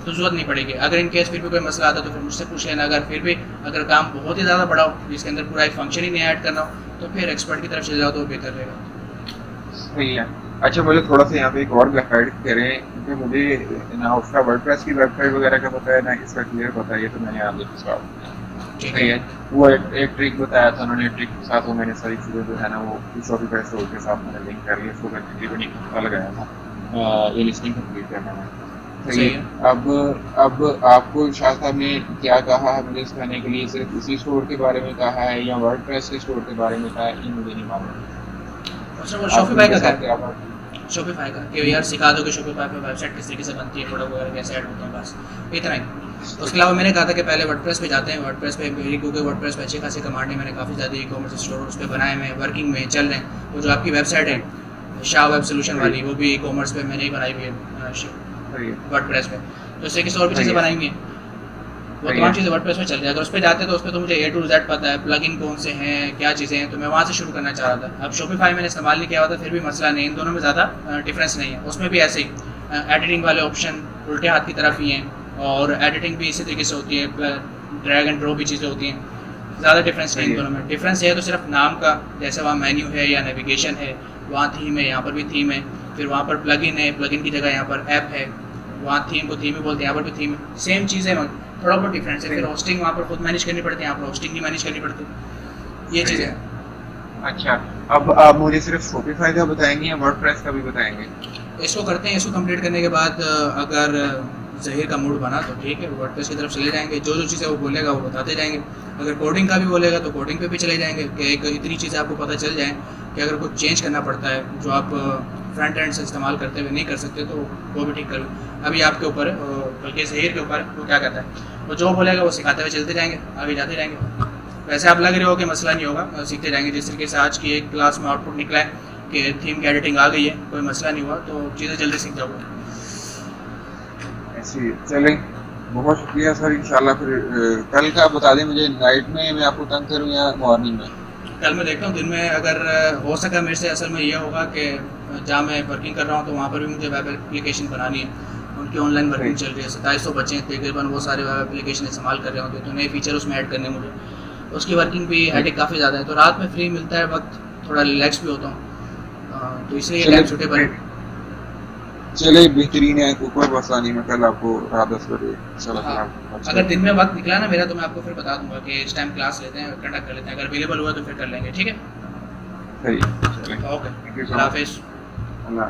तो जरूरत नहीं पड़ेगी। अगर इन केस फिर भी कोई मसला आता है तो फिर मुझसे पूछ लेना। अगर फिर भी अगर काम बहुत ही ज़्यादा बड़ा हो जिसके अंदर पूरा एक फंक्शन ही नहीं ऐड करना हो तो फिर एक्सपर्ट की तरफ चले जाओ तो बेहतर रहेगा। सही है। अच्छा, मुझे थोड़ा सा यहाँ पे एक और गाइड करें क्योंकि मुझे ना उसका वर्डप्रेस की वेबसाइट वगैरह का पता है ना इसका क्लियर पता है, ये तो मैंने आगे पूछा। ठीक सही है। है, वो एक ट्रिक बताया था उन्होंने, ट्रिक के साथ वो मैंने सारी चीज़ें जो है ना वो शॉपिफाई स्टोर के साथ मैंने लिंक कर लिया, उसको मैं तकरीबन 1 हफ्ता लगाया था ये लिस्टिंग कंप्लीट करने में। सही सही है। है। अब आपको शाह साहब ने क्या कहा है मुझे सिखाने के लिए? सिर्फ इसी स्टोर के बारे में कहा है या वर्डप्रेस के स्टोर के बारे में कहा है, ये मुझे नहीं मालूम। अच्छा, वो आप शॉपिफाई उनके का साथ क्या क्या है? शॉपिफाई का कि यार सिखा दो कि शॉपिफाई पे वेबसाइट किस तरीके से बनती है, प्रोडक्ट वगैरह कैसे ऐड होते हैं, बस इतना ही। उसके अलावा मैंने कहा था कि पहले वर्डप्रेस पे जाते हैं। वर्डप्रेस पे मेरी क्योंकि वर्डप्रेस पे अच्छी खासी कमांड है, मैंने काफ़ी ज़्यादा ई-कॉमर्स स्टोर उस पर बनाए हुए हैं, वर्किंग में चल रहे हैं। वो जो आपकी वेबसाइट है शाह वेब सोल्यूशन वाली, वो भी ई-कॉमर्स पे मैंने ही बनाई हुई है वर्डप्रेस पे। तो इससे किसी और भी चीज़ें बनाई हुई हैं, वो तमाम चीज़ें वर्डप्रेस में चल रही है। अगर उस पर जाते तो उस पर तो मुझे A to Z पता है, प्लगइन कौन से हैं, क्या चीज़ें हैं, तो मैं वहाँ से शुरू करना चाह रहा था। अब शॉपिफाई मैंने इस्तेमाल नहीं किया हुआ था, फिर भी मसला नहीं, इन दोनों में ज़्यादा डिफरेंस नहीं है। उसमें भी ऐसे ही एडिटिंग वाले ऑप्शन उल्टे हाथ की तरफ ही हैं, और एडिटिंग भी इसी तरीके से होती है, ड्रैग एंड ड्रॉप भी चीज़ें होती हैं। ज़्यादा डिफरेंस नहीं इन दोनों में। डिफरेंस ये है तो सिर्फ नाम का, जैसे वहाँ मेन्यू है या नेविगेशन है, वहाँ थीम है, यहाँ पर भी थीम है। फिर वहाँ पर प्लगइन है, प्लगइन की जगह यहाँ पर ऐप है। वहाँ थीम को थीम ही बोलते हैं, यहाँ पर भी थीम है। सेम चीज़ है, थोड़ा बहुत डिफरेंस है। फिर होस्टिंग वहाँ पर खुद मैनेज करनी पड़ती है, यहाँ पर होस्टिंग नहीं मैनेज करनी पड़ती। ये चीज़ें हैं। अच्छा, अब आप मुझे सिर्फ शॉपिफाई का बताएंगे या वर्डप्रेस का भी बताएंगे? इसको करते हैं। इसको कंप्लीट करने के बाद अगर ज़हीर का मूड बना तो ठीक है, वर्डप्रेस की तरफ चले जाएंगे। जो जो चीज़ें वो बोलेगा वो बताते जाएंगे। अगर कोडिंग का भी बोलेगा तो कोडिंग पे भी चले जाएंगे कि एक इतनी चीज़ें आपको पता चल जाए कि अगर कुछ चेंज करना पड़ता है जो आप फ्रंट एंड से इस्तेमाल करते हुए नहीं कर सकते तो वो भी ठीक कर लो। अभी आपके ऊपर है, बल्कि ज़हीर के ऊपर वो क्या कहता है। वो जो बोलेगा वो सिखाते हुए चलते जाएंगे, आगे जाते जाएंगे। वैसे आप लग रहे हो कि मसला नहीं होगा, सीखते जाएंगे। जिस तरीके से आज की एक क्लास में आउटपुट निकला है कि थीम की एडिटिंग आ गई है, कोई मसला नहीं हुआ, तो चीज़ें जल्दी सीख जाओगे। ऐसे चलें, बहुत शुक्रिया सर। इंशाल्लाह फिर कल का बता दें मुझे, नाइट में मैं आपको तंग करूँ या मॉर्निंग में? कल मैं देखता हूँ दिन में, अगर हो सका मेरे से। असल में यह होगा कि जहाँ मैं वर्किंग कर रहा हूँ तो वहाँ पर भी मुझे वेब एप्लीकेशन बनानी है। उनकी ऑनलाइन वर्किंग चल रही है, 2700 बच्चे हैं तकरीबन, वो सारे वेब एप्लीकेशन इस्तेमाल कर रहे होंगे, तो नए फीचर उसमें ऐड करने मुझे। उसकी वर्किंग भी हेडेक काफ़ी ज़्यादा है। तो रात में फ्री मिलता है वक्त, थोड़ा रिलैक्स भी होता हूँ, तो इसलिए ये चले टाइम सूटेबल है। चले बेहतरीन है, कोई मसला नहीं। मैं कल आपको रात 10 बजे इंशाल्लाह हाँ, फिर आप अच्छा अगर दिन में वक्त निकला ना मेरा तो मैं आपको फिर बता दूंगा कि इस टाइम क्लास लेते हैं, कंडक्ट कर लेते हैं, अगर अवेलेबल हुआ तो फिर कर लेंगे, ठीक है। सही। चलें, okay, thank you so Allah much. हाफिज़। अल्लाह